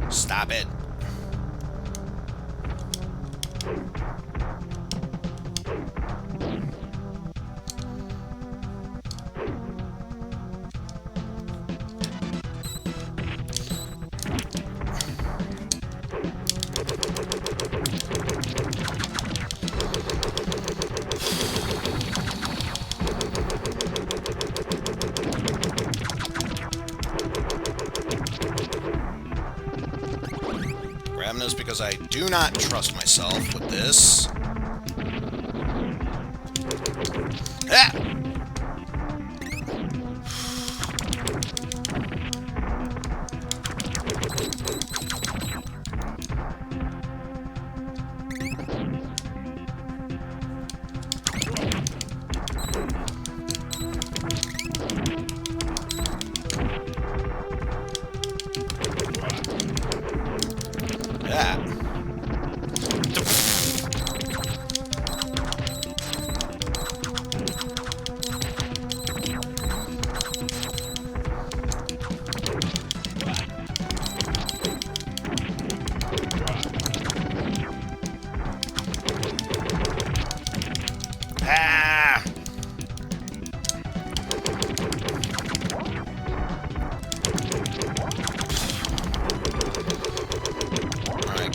Stop it. Grabbing this because I do not trust myself with this. Ah!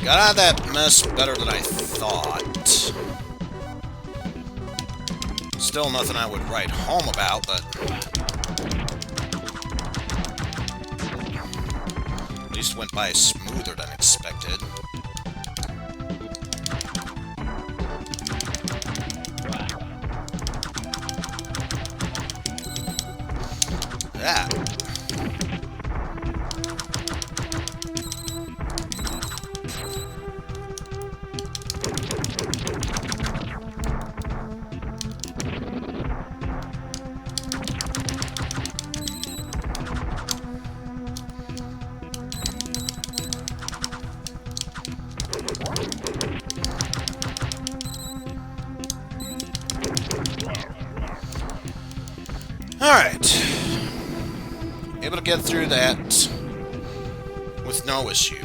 Got out of that mess better than I thought. Still nothing I would write home about, but at least went by smoother than expected. that. Alright. Able to get through that with no issue.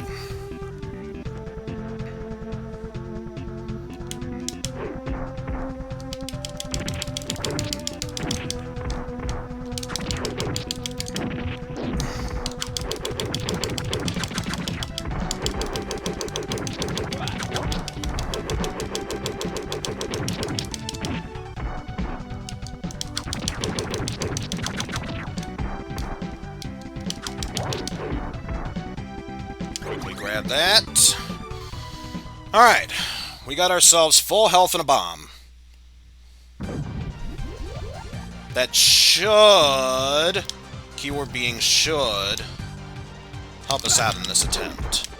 Grab that. Alright. We got ourselves full health and a bomb. That should, keyword being should, help us out in this attempt.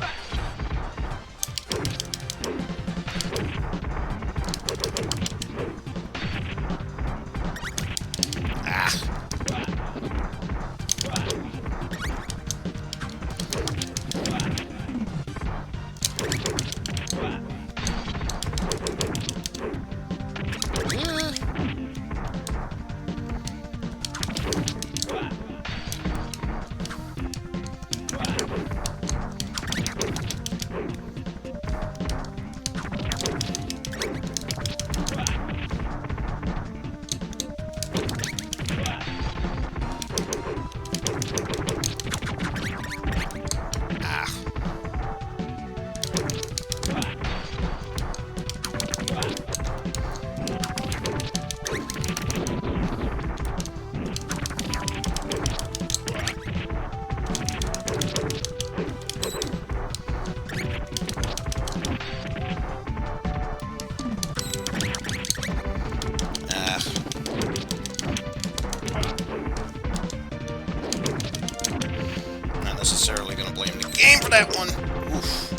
Not necessarily going to blame the game for that one. Oof.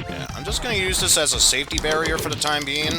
Yeah, I'm just going to use this as a safety barrier for the time being.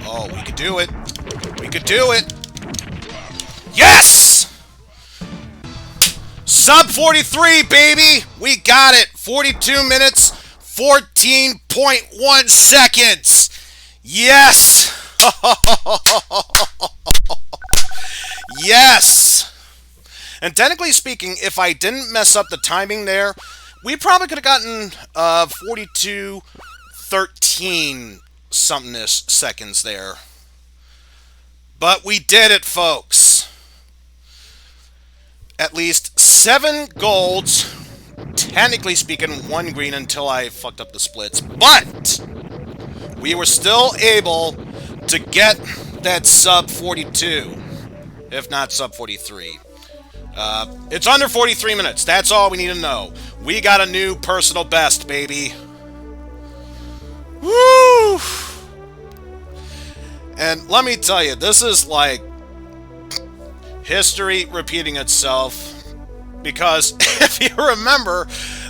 Oh, we could do it. We could do it. Yes! Sub 43, baby! We got it. 42 minutes, 14.1 seconds. Yes! Yes! And technically speaking, if I didn't mess up the timing there, we probably could have gotten 42.13 something-ish seconds there. But we did it, folks. At least 7 golds, technically speaking 1 green until I fucked up the splits, but we were still able to get that sub 42, if not sub 43. It's under 43 minutes, that's all we need to know. We got a new personal best, baby. Woo! And let me tell you, this is like history repeating itself, because if you remember,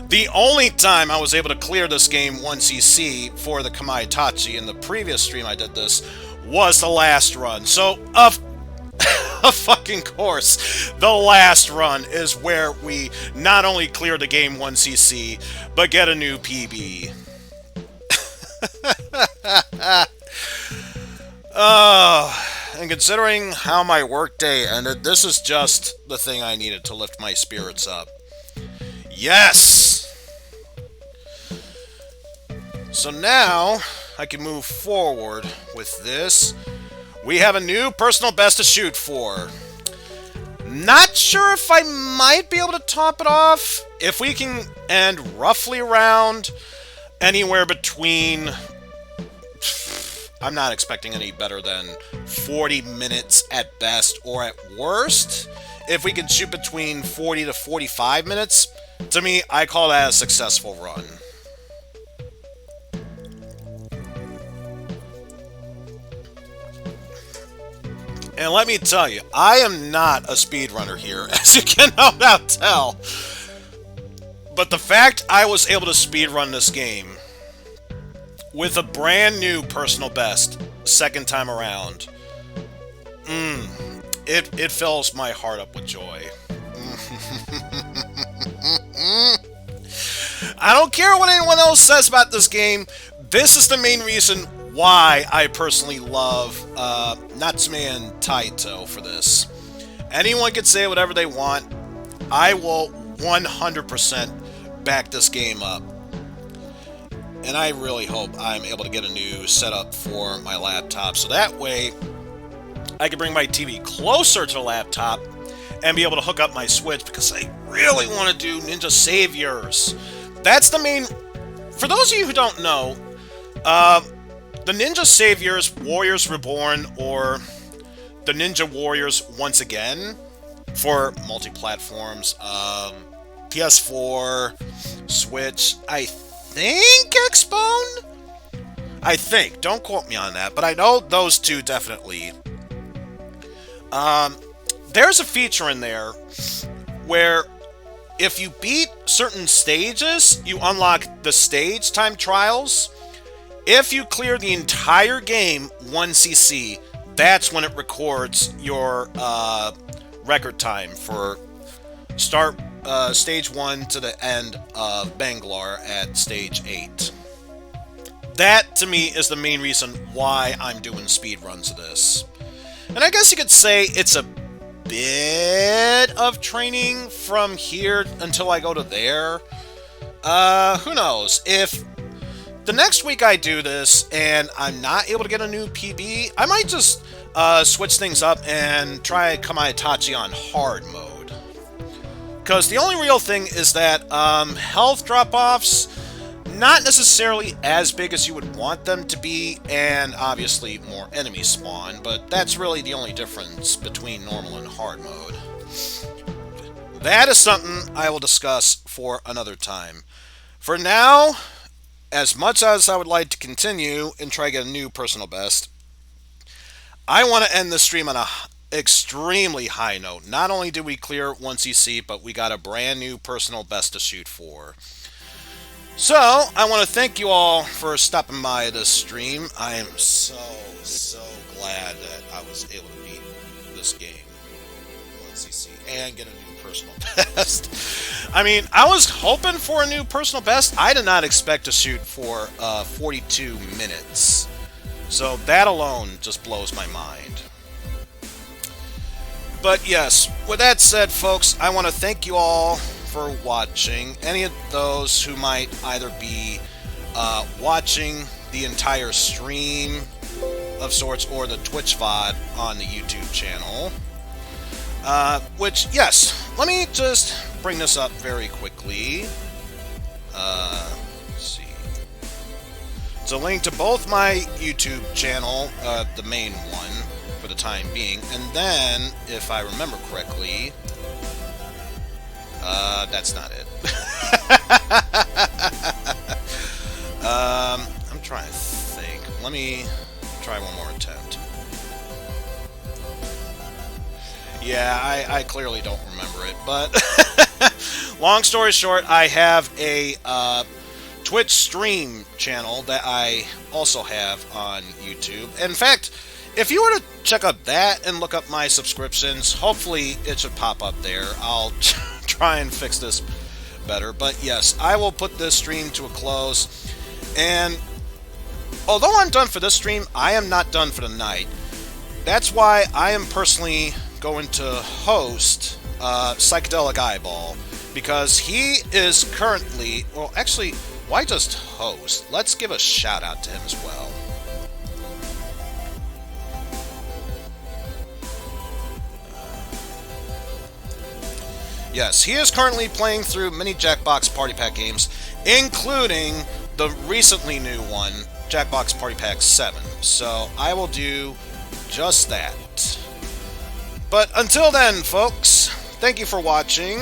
the only time I was able to clear this game 1cc for the Kamaitachi in the previous stream I did this was the last run. So, of fucking course, the last run is where we not only clear the game 1cc, but get a new PB. And considering how my workday ended, this is just the thing I needed to lift my spirits up. Yes! So now I can move forward with this. We have a new personal best to shoot for. Not sure if I might be able to top it off. If we can end roughly around anywhere between... I'm not expecting any better than 40 minutes at best, or at worst, if we can shoot between 40 to 45 minutes, to me, I call that a successful run. And let me tell you, I am not a speedrunner here, as you can no doubt tell. But the fact I was able to speedrun this game with a brand new personal best second time around, it fills my heart up with joy. I don't care what anyone else says about this game. This is the main reason why I personally love Natsume and Taito for this. Anyone can say whatever they want. I will 100% back this game up. And I really hope I'm able to get a new setup for my laptop, so that way I can bring my TV closer to the laptop and be able to hook up my Switch, because I really want to do Ninja Saviors. That's the main... For those of you who don't know, the Ninja Saviors, Warriors Reborn, or the Ninja Warriors Once Again, for multi-platforms, PS4, Switch, I think Xbone? I think. Don't quote me on that, but I know those two definitely. There's a feature in there where if you beat certain stages, you unlock the stage time trials. If you clear the entire game 1cc, that's when it records your record time for start stage 1 to the end of Bangalore at stage 8. That, to me, is the main reason why I'm doing speedruns of this. And I guess you could say it's a bit of training from here until I go to there. Who knows? If the next week I do this and I'm not able to get a new PB, I might just switch things up and try Kamaitachi on hard mode. Because the only real thing is that health drop-offs, not necessarily as big as you would want them to be, and obviously more enemies spawn, but that's really the only difference between normal and hard mode. That is something I will discuss for another time. For now, as much as I would like to continue and try to get a new personal best, I want to end the stream on a extremely high note. Not only did we clear 1cc, but we got a brand new personal best to shoot for. So, I want to thank you all for stopping by this stream. I am so glad that I was able to beat this game 1cc and get a new personal best. I mean, I was hoping for a new personal best. I did not expect to shoot for 42 minutes. So that alone just blows my mind. But yes, with that said, folks, I want to thank you all for watching. Any of those who might either be watching the entire stream of sorts or the Twitch VOD on the YouTube channel. Which, yes, let me just bring this up very quickly. Let's see. It's a link to both my YouTube channel, the main one, for the time being, and then, if I remember correctly, that's not it. I'm trying to think. Let me try one more attempt. Yeah, I clearly don't remember it, but long story short, I have a Twitch stream channel that I also have on YouTube. In fact, if you were to check out that and look up my subscriptions, hopefully it should pop up there. I'll try and fix this better. But yes, I will put this stream to a close. And Although I'm done for this stream, I am not done for the night. That's why I am personally going to host Psychedelic Eyeball, because he is currently, well, actually, why just host? Let's give a shout out to him as well. Yes, he is currently playing through many Jackbox Party Pack games, including the recently new one, Jackbox Party Pack 7. So I will do just that. But until then, folks, thank you for watching.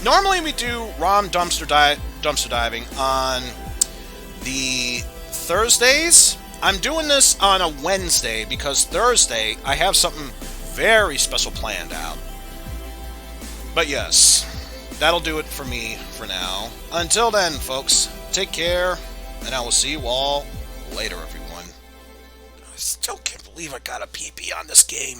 Normally we do ROM dumpster diving on the Thursdays. I'm doing this on a Wednesday because Thursday I have something very special planned out. But yes, that'll do it for me for now. Until then, folks, take care, and I will see you all later, everyone. I still can't believe I got a PP on this game.